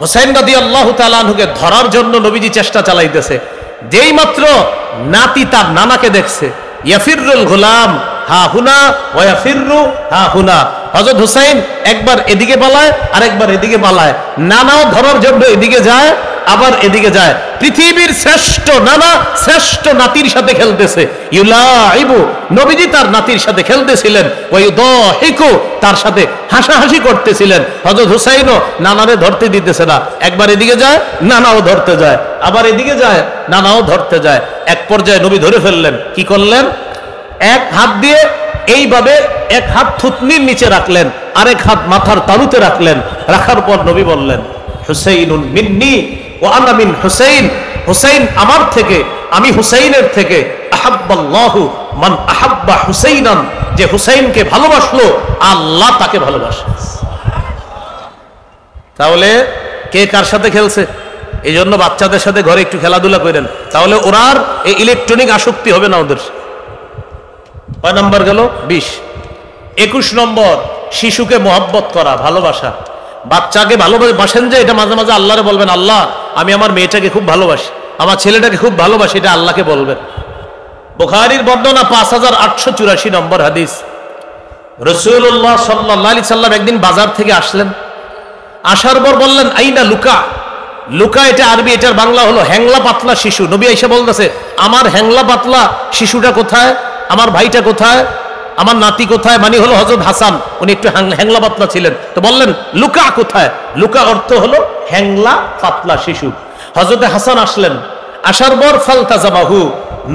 হুসাইন রাদিয়াল্লাহু তাআলা আনহুকে ধরার জন্য নবীজি চেষ্টা চালাইতেছে। যেই মাত্র নাতি তার নানাকে দেখছে, ইয়াফিরুল গোলাম হা হুনা ওয়া ইয়াফিরু হা হুনা। হযরত হুসাইন একবার এদিকে পালায় আর একবার এদিকে পালায়। নানাও ধরার জন্য এদিকে যায় আবার এদিকে যায়। পৃথিবীর শ্রেষ্ঠ নানা শ্রেষ্ঠ নাতির সাথে খেলতেছে। ইউলাইবু, নবীজি তার নাতির সাথে খেলতেছিলেন। ওয়ায়ুদাহিকু, তার সাথে হাসাহাসি করতেছিলেন। হযরত হুসাইনও নানারে ধরতে দিতেছে না। একবার এদিকে যায়, নানাও ধরতে যায়, আবার এদিকে যায়, নানাও ধরতে যায়। এক পর্যায়ে নবী ধরে ফেললেন। কি করলেন? এক হাত দিয়ে এইভাবে এক হাত থুতনির নিচে রাখলেন, আরেক হাত মাথার তালুতে রাখলেন। রাখার পর নবী বললেন, হুসাইনুন মিন্নি ওয়া আনা মিন হুসাইন। হুসাইন আমার থেকে, আমি হুসাইনের থেকে। আহাব্বাল্লাহু মান আহাব্বা হুসাইনান, যে হুসাইনকে ভালোবাসলো আল্লাহ তাকে ভালোবাসে। তাহলে কে কার সাথে খেলছে? এই জন্য বাচ্চাদের সাথে ঘরে একটু খেলাধুলা করেন, তাহলে ওরা আর এই ইলেকট্রনিক আসক্তি হবে না ওদের। কয় নম্বর গেল? 20। 21 নম্বর, শিশুকে মহব্বত করা, ভালোবাসা। বাচ্চাকে ভালোবাসেন যে, এটা মাঝে মাঝে আল্লাহরে বলবেন, আল্লাহ আমি আমার মেয়েটাকে খুব ভালোবাসি, আমার ছেলেটাকে খুব ভালোবাসি, এটা আল্লাহকে বলবেন। বুখারীর বর্ণনা 5884 নম্বর হাদিস। রাসূলুল্লাহ সাল্লাল্লাহু আলাইহি সাল্লাম একদিন বাজার থেকে আসলেন। আসার পর বললেন, আইনা লুকা। লুকা এটা আরবি, এটার বাংলা হলো হ্যাংলা পাতলা শিশু। নবী আয়েশা বলতেছে, আমার হ্যাংলা পাতলা শিশুটা কোথায়? আমার ভাইটা কোথায়? আমার নাতি কোথায়? মানে হলো হযরত হাসান, উনি একটু হ্যাংলা পাতলা ছিলেন। তো বললেন লুকা কোথায়? লুকা অর্থ হলো হ্যাংলা পাতলা শিশু। হযরত হাসান আসলেন। আসার পর ফালতাজামাহু,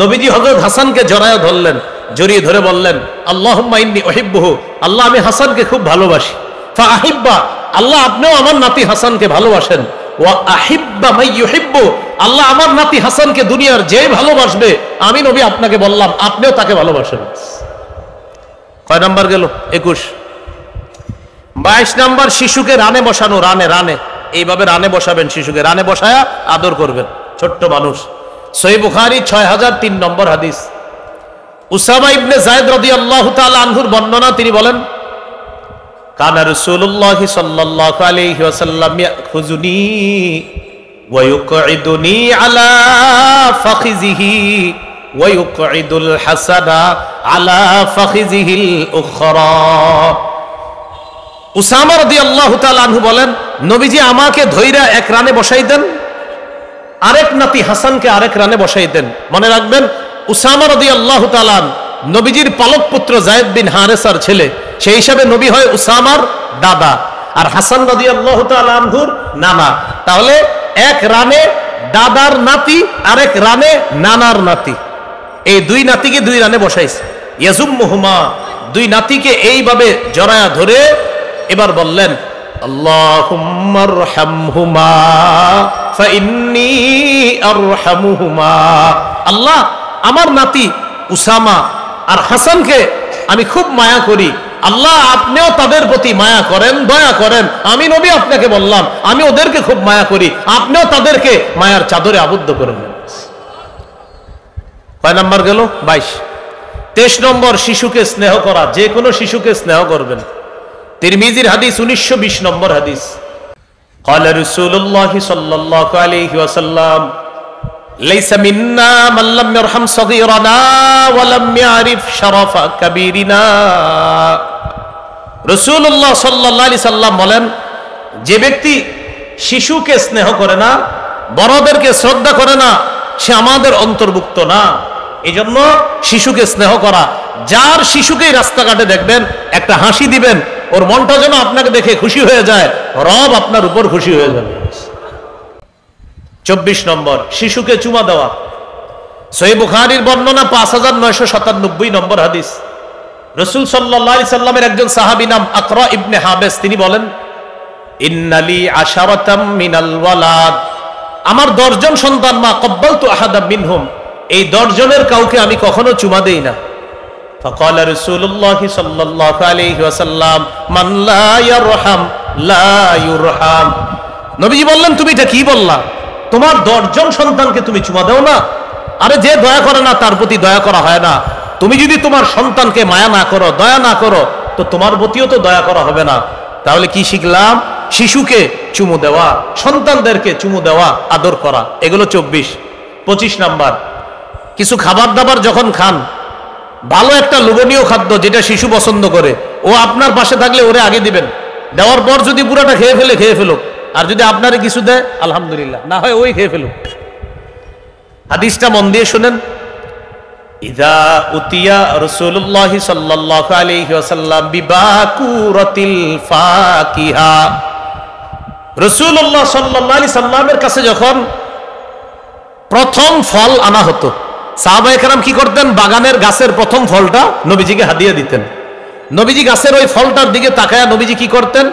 নবীজি হযরত হাসানকে জড়ায় ধরলেন। জড়িয়ে ধরে বললেন, আল্লাহুম্মা ইন্নী উহিব্বুহু, আল্লাহ আমি হাসানকে খুব ভালোবাসি। ফা আহিব্বা, আল্লাহ আপনিও আমার নাতি হাসানকে ভালোবাসেন। ওয়া আহিব্বা মান ইউহিব্বু, আল্লাহ আমার নাতি হাসানকে দুনিয়ার যে ভালোবাসবে আমি নবী আপনাকে বললাম আপনিও তাকে ভালোবাসেন। কয় নাম্বার গেল? 21। 22 নাম্বার, শিশুকে রানে বসানো। রানে রানে এইভাবে রানে বসাবেন শিশুকে, রানে বসায়া আদর করবেন, ছোট্ট মানুষ। সহিহ বুখারী 6003 নম্বর হাদিস। উসামা ইবনে যায়েদ রাদিয়াল্লাহু তাআলা আনহুর বর্ণনা, তিনি বলেন, কানা রাসূলুল্লাহ সাল্লাল্লাহু আলাইহি ওয়াসাল্লাম ইয়াখুযুনি ওয়া ইউকঈদুনি আলা ফাখিযিহি ওয়া ইউকঈদুল হাসানা আলা ফাখিযিহিল উখরা। উসামা রাদিয়াল্লাহু তাআলা আনহু বলেন, নবীজি আমাকে ধইরা এক রানে বসাইতেন, আরেক নাতি হাসানকে আরেক রানে বসাইতেন। মনে রাখবেন, উসামা রাদিয়াল্লাহু তাআলা নবীজির পালক পুত্র যায়েদ বিন হারেসার ছেলে, সেই হিসাবে নবী হয় উসামার দাদা, আর হাসান রাদিয়াল্লাহু তাআলা আনহুর নানা। তাহলে এক রানে দাদার নাতি, আরেক রানে নানার নাতি, এই দুই নাতিকে দুই রানে বসাইছে। ইয়াজুম্মুহুমা, দুই নাতিকে এইভাবে জড়ায়া ধরে এবার বললেন, আল্লাহুম্মা আরহামহুমা ফাইন্নী আরহামুহুমা। আল্লাহ আমার নাতি উসামা আর হাসানকে আমি খুব মায়া করি, আল্লাহ আপনিও তাদের প্রতি মায়া করেন, দয়া করেন। আমি নবী আপনাকে বললাম আমি ওদেরকে খুব মায়া করি, আপনিও তাদেরকে মায়ার চাদরে আবদ্ধ করে নেন। কয় নাম্বার গেল? 22। 23 নম্বর, শিশুকে স্নেহ করা। যে কোনো শিশুকে স্নেহ করবেন। তিরমিজির হাদিস, 1920 নম্বর হাদিস। قال رسول الله صلى الله عليه وسلم ليس منا من لم يرحم صغيرنا ولم يعرف شرف كبيرنا। রাসূলুল্লাহ সাল্লাল্লাহু আলাইহি সাল্লাম বলেন, যে ব্যক্তি শিশুকে স্নেহ করে না, বড়দেরকে শ্রদ্ধা করে না, সে আমাদের অন্তর্ভুক্ত না। এজন্য শিশুকে স্নেহ করা। যার শিশুকেই রাস্তাঘাটে দেখবেন একটা হাসি দিবেন, ওর মনটা যেন আপনাকে দেখে খুশি হয়ে যায়, রব আপনার উপর খুশি হয়ে যাবে। 24 নম্বর, শিশুকে চুমা দেওয়া। সহিহ বুখারীর বর্ণনা 5997 নম্বর হাদিস। রাসূল সাল্লাল্লাহু আলাইহি সাল্লামের একজন সাহাবী নাম আকরা ইবনে হাবেস, তিনি বলেন, ইন্নালি আশারাতাম মিনাল ওয়ালাদ, আমার 10 জন সন্তান, মা ক্বাবালতু আহাদাম মিনহুম, এই 10 জনের কাউকে আমি কখনো চুমা দেই না। فقال رسول الله صلى الله عليه وسلم من لا يرحم لا يرحم। নবীজি বললেন, তুমি এটা কি বললা? তোমার 10 জন সন্তানকে তুমি চুমা দাও না? আরে যে দয়া করে না তার প্রতি দয়া করা হয় না। তুমি যদি তোমার সন্তানকে মায়া না করো, দয়া না করো, তো তোমার প্রতিও তো দয়া করা হবে না। তাহলে কি শিখলাম? শিশুকে চুমু দেওয়া, সন্তানদেরকে চুমু দেওয়া, আদর করা। এগুলো 24। 25 নাম্বার, কিছু খাবার দাবার যখন খান, ভালো একটা লোভনীয় খাদ্য যেটা শিশু পছন্দ করে, ও আপনার পাশে থাকলে ওরে আগে দিবেন। দেওয়ার পর যদি পুরাটা খেয়ে ফেলুক, আর যদি আপনারে কিছু দেয় আলহামদুলিল্লাহ, না হয় ওই খেয়ে ফেলুক। হাদিসটা মন দিয়ে শুনেন। ইযা উতিয়া রাসূলুল্লাহ সাল্লাল্লাহু আলাইহি ওয়াসাল্লাম বিবাকুরাতিল ফাকিহা, রাসূলুল্লাহ সাল্লাল্লাহু আলাইহি সাল্লামের কাছে যখন প্রথম ফল আনা হতো, সাহাবায়ে কেরাম কি করতেন? বাগানের গাছের প্রথম ফলটা নবীজিকে হাদিয়া দিতেন। নবীজি গাছের ওই ফলটার দিকে তাকায়া নবীজি কি করতেন?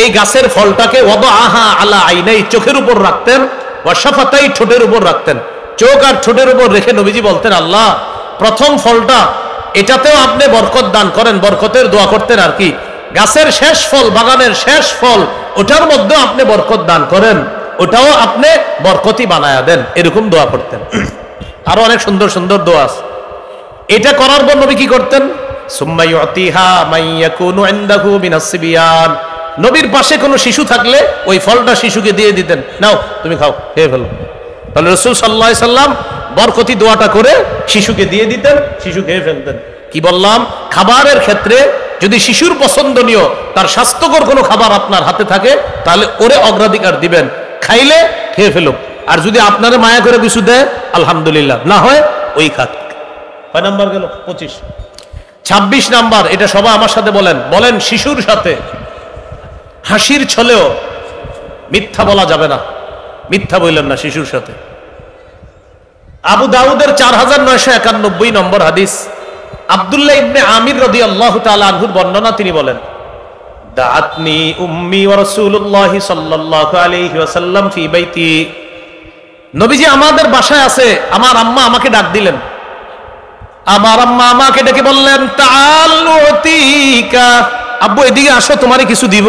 এই গাছের ফলটাকে ওয়াদাআহা আলা আইনাই, চোখের উপর রাখতেন, ওয়া শাফাতাই, ঠোঁটের উপর রাখতেন। চোখ আর ঠোঁটের উপর রেখে নবীজি বলতেন, আল্লাহ প্রথম ফলটা এটাতেও আপনি বরকত দান করেন, বরকতের দোয়া করতেন। আর কি গাছের শেষ ফল, বাগানের শেষ ফল, ওটার মধ্যে আপনি বরকত দান করেন, ওটাও আপনি বরকতি বানায়া দেন, এরকম দোয়া করতেন। আরো অনেক সুন্দর সুন্দর দোয়া আছে। এটা করার পর নবী কি করতেন? সুম্মা ইউতিহা মাইয়াকুনু ইনদাহু মিনাস সিবিয়ান, নবীর পাশে কোনো শিশু থাকলে ওই ফলটা শিশুকে দিয়ে দিতেন, নাও তুমি খাও, খেয়ে ফেলো। তাহলে রাসূল সাল্লাল্লাহু আলাইহি সাল্লাম বরকতি দোয়াটা করে শিশুকে দিয়ে দিতেন, শিশু খেয়ে ফেলতেন। কি বললাম? খাবারের ক্ষেত্রে যদি শিশুর পছন্দনীয়, তার স্বাস্থ্যকর কোনো খাবার আপনার হাতে থাকে, তাহলে ওরে অগ্রাধিকার দিবেন, খাইলে খেয়ে ফেলুক। আর যদি আপনারে মায়া করে কিছু দেয় আলহামদুলিল্লাহ, না হয় ওই খাক। কয় নাম্বার গেল? 25। 26 নাম্বার, এটা সবাই আমার সাথে বলেন, শিশুর সাথে হাসির ছলেও মিথ্যা বলা যাবে না। মিথ্যা বললেন না শিশুর সাথে। আবু দাউদের 4991 নম্বর হাদিস, আব্দুল্লাহ ইবনে আমির রাদিয়াল্লাহু তাআলা আনহুর বর্ণনা, তিনি বলেন, দাআতনি উম্মি ওয়া রাসূলুল্লাহ সাল্লাল্লাহু আলাইহি ওয়াসাল্লাম ফি বাইতি, নবীজি আমাদের বাসায় আছে, আমার আম্মা আমাকে ডাক দিলেন। আমার আম্মা আমাকে ডেকে বললেন, তাআল উতিকা, আব্বু এদিকে আসো, তোমারে কিছু দিব।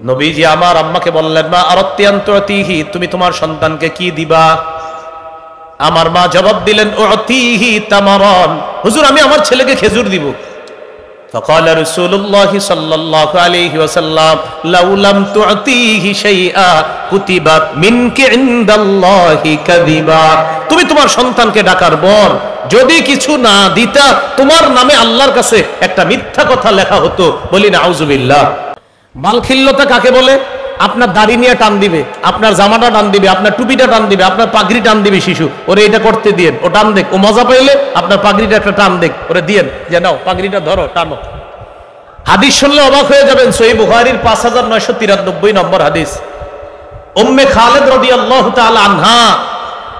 নবীজি আমার আম্মাকে বললেন, মা আরাদতি আন তুতিহি, তুমি তোমার সন্তানকে কি দিবা? আমার মা জবাব দিলেন, উতিহি তামারান, হুজুর আমি আমার ছেলেকে খেজুর দিব। فقال رسول الله صلى الله عليه وسلم لو لم تعطيه شيئا كتبت منك عند الله كذبا, তুমি তোমার সন্তানকে ডাকার পর যদি কিছু না দিতা, তোমার নামে আল্লাহর কাছে একটা মিথ্যা কথা লেখা হতো। বলি না আউযুবিল্লাহ। বালখিল্যতা কাকে বলে? আপনার দাড়ি নিয়ে টান দিবে, আপনার জামাটা টান দিবে, আপনার টুপিটা টান দিবে, আপনার পাগড়ি টান দিবে শিশু, ওরে এটা করতে দিয়েন, ও টান দেখ, ও মজা পাইলে আপনার পাগড়িটা একটা টান দেখ, ওরে দিয়েন, যে নাও পাগড়িটা ধরো, টানো। হাদিস শুনলে অবাক হয়ে যাবেন। সহিহ বুখারীর 5993 নম্বর হাদিস। উম্মে খালেদ রাদিয়াল্লাহু তাআলা আনহা,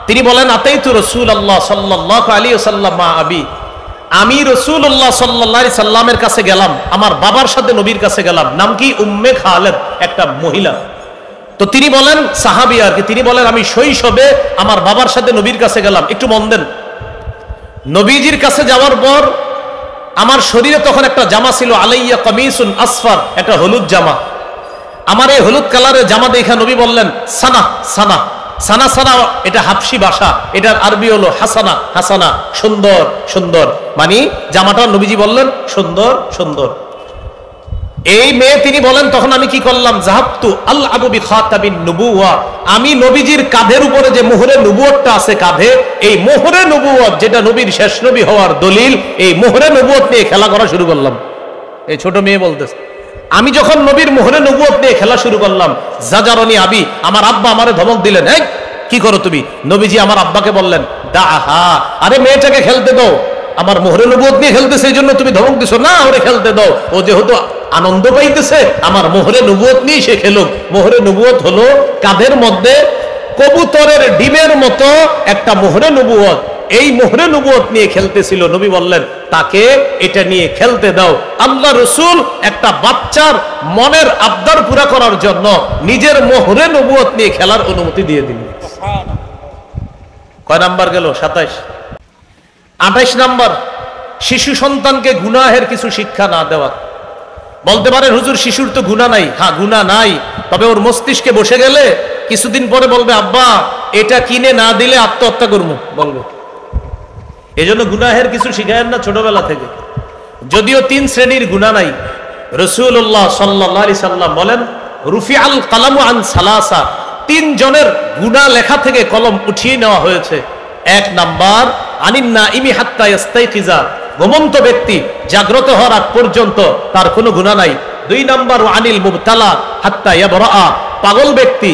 তিনি বলেন, আতাইতু রাসূলুল্লাহ সাল্লাল্লাহু আলাইহি ওয়াসাল্লাম মা আবি, আমি রাসূলুল্লাহ সাল্লাল্লাহু আলাইহি সাল্লামের কাছে গেলাম, আমার বাবার সাথে নবীর কাছে গেলাম। নাম কি? উম্মে খালেদ, একটা মহিলা। তো তিনি বলেন, সাহাবী আর কি, তিনি বলেন, আমি শৈশবে আমার বাবার সাথে নবীর কাছে গেলাম। একটু মন দেন, নবীজির কাছে যাওয়ার পর আমার শরীরে তখন একটা জামা ছিল, আলাইয়া কামিসুন আসফার, একটা হলুদ জামা। আমার এই হলুদ কালারের জামা দেখে নবী বললেন সানা সানা সানা সানা, এটা হাবশি ভাষা, এটার আরবি হলো হাসানা হাসানা, সুন্দর সুন্দর, মানে জামাটা নবীজি বললেন সুন্দর সুন্দর। এই মেয়ে তিনি বলেন তখন আমি কি করলাম, জাহাবতু আল আবু বি খাতাবিন নুবুওয়া, আমি নবীজির কাঁধের উপরে যে মোহরে নবুয়তটা আছে কাঁধে, এই মোহরে নবুয়ত যেটা নবীর শেষ নবী হওয়ার দলিল, এই মোহরে নবুয়ত নিয়ে খেলা করা শুরু করলাম। এই ছোট মেয়ে বলতেছে, আমি যখন নবীর মোহরে নবুয়ত নিয়ে খেলা শুরু করলাম, জাজারনি আবি, আমার আব্বা আমারে ধমক দিলেন, এই কি করো তুমি? নবীজি আমার আব্বাকে বললেন দাহা, আরে মেয়েটাকে খেলতে দাও, আমার মোহরে নবুয়ত নিয়ে খেলতেছে এই জন্য তুমি ধমক দিছো না, ওরে খেলতে দাও, ও যেহেতু আনন্দ পাইতেছে আমার মোহরে নবুয়ত নিয়ে সে খেলুক। মোহরে নবুয়ত হলো কাঁধের মধ্যে কবুতরের ডিমের মতো একটা মোহরে নবুয়ত, এই মোহরে নবুয়ত নিয়ে খেলতেছিল। নবী বললেন তাকে এটা নিয়ে খেলতে দাও। আল্লাহ রসুল একটা বাচ্চার মনের আবদার পুরা করার জন্য নিজের মোহরে নবুয়ত নিয়ে খেলার অনুমতি দিয়ে দিলেন। কয় নাম্বার গেল? 27। 28 নাম্বার, শিশু সন্তানকে গুনাহের কিছু শিক্ষা না দেওয়া। বলতে পারেন হুজুর শিশুর তো গুনাহ নাই। হ্যাঁ গুনাহ নাই, তবে ওর মস্তিষ্কে বসে গেলে কিছুদিন পরে বলবে আব্বা এটা কিনে না দিলে আত্মহত্যা করবো বলবে। এজন্য গুনাহের কিছু শিখায়েন না ছোটবেলা থেকে। যদিও 3 শ্রেণীর গুনাহ নাই, রাসূলুল্লাহ সাল্লাল্লাহু আলাইহি সাল্লাম বলেন রুফিআল কালামু আন সালাসা, 3 জনের গুনাহ লেখা থেকে কলম উঠিয়ে নেওয়া হয়েছে। 1 নাম্বার আনিন নাইমি হাত্তা ইস্তাইকিজা, ঘুমন্ত ব্যক্তি জাগ্রত হওয়ার আগ পর্যন্ত তার কোনো গুনাহ নাই। 2 নাম্বার আনিল মুবতালা হাত্তা ইয়াবরা, পাগল ব্যক্তি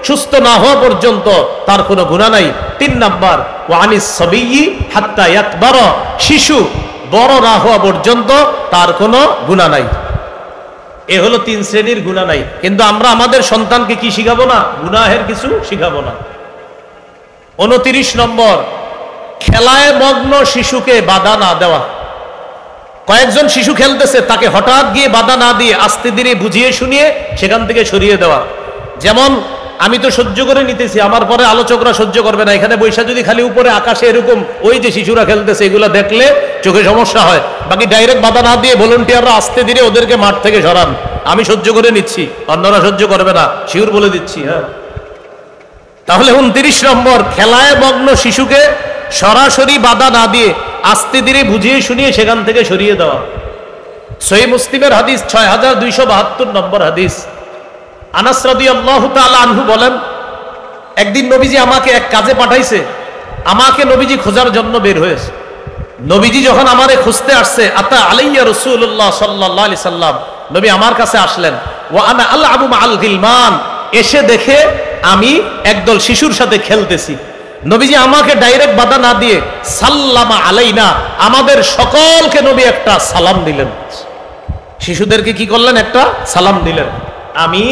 সুস্থ না হওয়া পর্যন্ত তার কোনো গুনাহ নাই। 3 নাম্বার ওয়ানিস সাবিয়্যি হাত্তা ইয়াকবারা, শিশু বড় না হওয়া পর্যন্ত তার কোনো গুনাহ নাই। এ হলো 3 শ্রেণীর গুনাহ নাই। কিন্তু আমরা আমাদের সন্তানকে কি শিখাবো না? গুনাহের কিছু শিখাবো না। 29 নম্বর, খেলায় মগ্ন শিশুকে বাধা না দেওয়া। কয়েকজন শিশু খেলতেছে, তাকে হঠাৎ গিয়ে বাধা না দিয়ে আস্তে ধীরে বুঝিয়ে শুনিয়ে সেখান থেকে সরিয়ে দেওয়া। যেমন আমি তো সহ্য করে নিতেছি, আমার পরে আলোচকরা সহ্য করবে না, এখানে বৈশা যদি খালি উপরে আকাশে এরকম ওই যে শিশুরা খেলতেছে এগুলো দেখলে চোখে সমস্যা হয়, বাকি ডাইরেক্ট বাধা না দিয়ে ভলেন্টিয়াররা আস্তে ধীরে ওদেরকে মাঠ থেকে সরান। আমি সহ্য করে নিচ্ছি, অন্যরা সহ্য করবে না, শিউর বলে দিচ্ছি। হ্যাঁ, তাহলে 29 নম্বর, খেলায় মগ্ন শিশুকে সরাসরি বাধা না দিয়ে আস্তে ধীরে বুঝিয়ে শুনিয়ে সেখান থেকে সরিয়ে দেওয়া। সহিহ মুসলিমের হাদিস 6272 নম্বর হাদিস, আনাস রাদিয়াল্লাহু তাআলা আনহু বলেন একদিন নবীজি আমাকে এক কাজে পাঠাইছে, আমাকে নবীজি খোঁজার জন্য বের হয়েছে। নবীজি যখন আমারে খুঁজতে আসছে, আতা আলাইয়া রাসূলুল্লাহ সাল্লাল্লাহু আলাইহি সাল্লাম, নবী আমার কাছে আসলেন। ওয়া আনা আলআবু মাআল গিলমান, এসে দেখে আমি একদল শিশুর সাথে খেলতেছি। নবীজি আমাকে ডাইরেক্ট বাধা না দিয়ে সাল্লামা আলাইনা, আমাদের সকলকে নবী একটা সালাম দিলেন। শিশুদেরকে কি করলেন? একটা সালাম দিলেন। আমি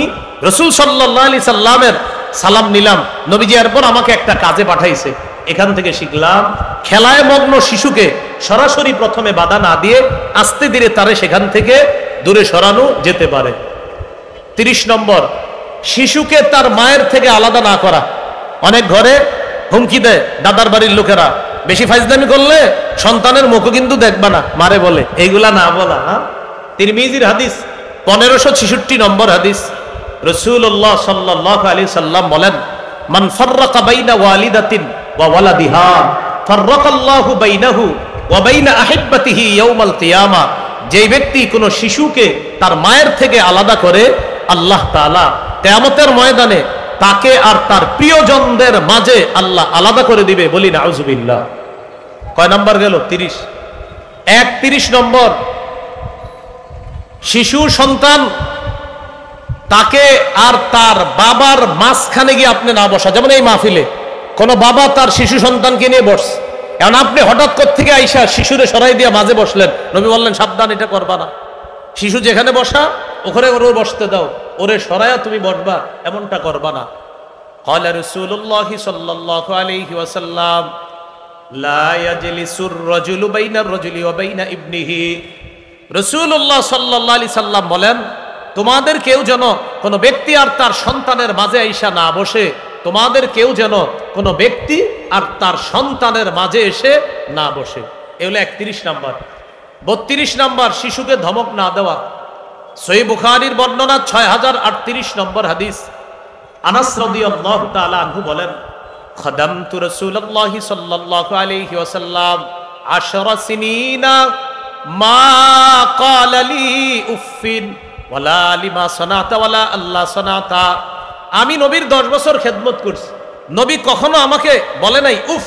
রাসূল সাল্লাল্লাহু আলাইহি সাল্লামের সালাম নিলাম। নবীজি এরপর আমাকে একটা কাজে পাঠাইছে। এখান থেকে শিখলাম খেলায় মগ্ন শিশুকে সরাসরি প্রথমে বাধা না দিয়ে আস্তে ধীরে তারে সেখান থেকে দূরে সরানো যেতে পারে। 30 নম্বর, শিশুকে তার মায়ের থেকে আলাদা না করা। অনেক ঘরে হুমকি দেয় দাদার বাড়ির লোকেরা, বেশি ফাইজলামি করলে সন্তানের মুখও কিন্তু দেখবা না, মারে বলে, এইগুলা না বলা। হ্যাঁ, তিরমিজির হাদিস 1566 নম্বর হাদিস, রাসূলুল্লাহ সাল্লাল্লাহু আলাইহি সাল্লাম বলেন মান ফাররাকা বাইনা ওয়ালিদাতিন ওয়া ওয়ালাদিহা ফাররাকাল্লাহু বাইনাহু ওয়া বাইনা আহিব্বাতিহি ইয়াউমাল কিয়ামা, যেই ব্যক্তি কোনো শিশুকে তার মায়ের থেকে আলাদা করে আল্লাহ তাআলা কিয়ামতের ময়দানে তাকে আর তার প্রিয়জনদের মাঝে আল্লাহ আলাদা করে দিবে। বলি নাউজুবিল্লাহ। কয় নাম্বার গেল? 30। 31 নম্বর, শিশু সন্তান তাকে আর তার বাবার মাঝখানে গিয়ে আপনি না বসা। যেমন এই মাহফিলে কোন বাবা তার শিশু সন্তানকে নিয়ে বসছে, এখন আপনি হঠাৎ থেকে আইসা শিশুরে সরাই দিয়ে মাঝে বসলেন। নবী বললেন সাবধান, এটা করবা না। শিশু যেখানে বসা ওখানে ওরে বসতে দাও, ওরে সরাইয়া তুমি বসবা, এমনটা করবা না। ক্বালা রাসূলুল্লাহ সাল্লাল্লাহু আলাইহি ওয়াসাল্লাম লা ইয়াজলিসুর রাজুলু বাইনার রাজুলি ওয়া বাইনা ইবনিহি, রাসূলুল্লাহ সাল্লাল্লাহু আলাইহি সাল্লাম বলেন তোমাদের কেউ যেন কোনো ব্যক্তি আর তার সন্তানের মাঝে আইসা না বসে, তোমাদের কেউ যেন কোনো ব্যক্তি আর তার সন্তানের মাঝে এসে না বসে। এ হলো 31 নাম্বার। 32 নম্বর, শিশুকে ধমক না দেওয়া। সহিহ বুখারীর বর্ণনা 6038 নম্বর হাদিস। আনাস রাদিয়াল্লাহু তাআলা আনহু বলেন, খাদামতু রাসূলুল্লাহি সাল্লাল্লাহু আলাইহি ওয়াসাল্লাম 10 সিনিনা মা ক্বালা লি উফিন ওয়ালা লিমা সানাতা ওয়ালা আল্লাহ সানাতা। আমি নবীর 10 বছর খেদমত করছি, নবী কখনো আমাকে বলে নাই উফ,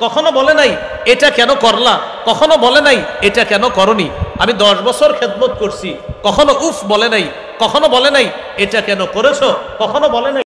কখনো বলে নাই এটা কেন করলা, কখনো বলে নাই এটা কেন করনি। আমি 10 বছর খেদমত করছি, কখনো উফ বলে নাই, কখনো বলে নাই এটা কেন করেছো, কখনো বলে নাই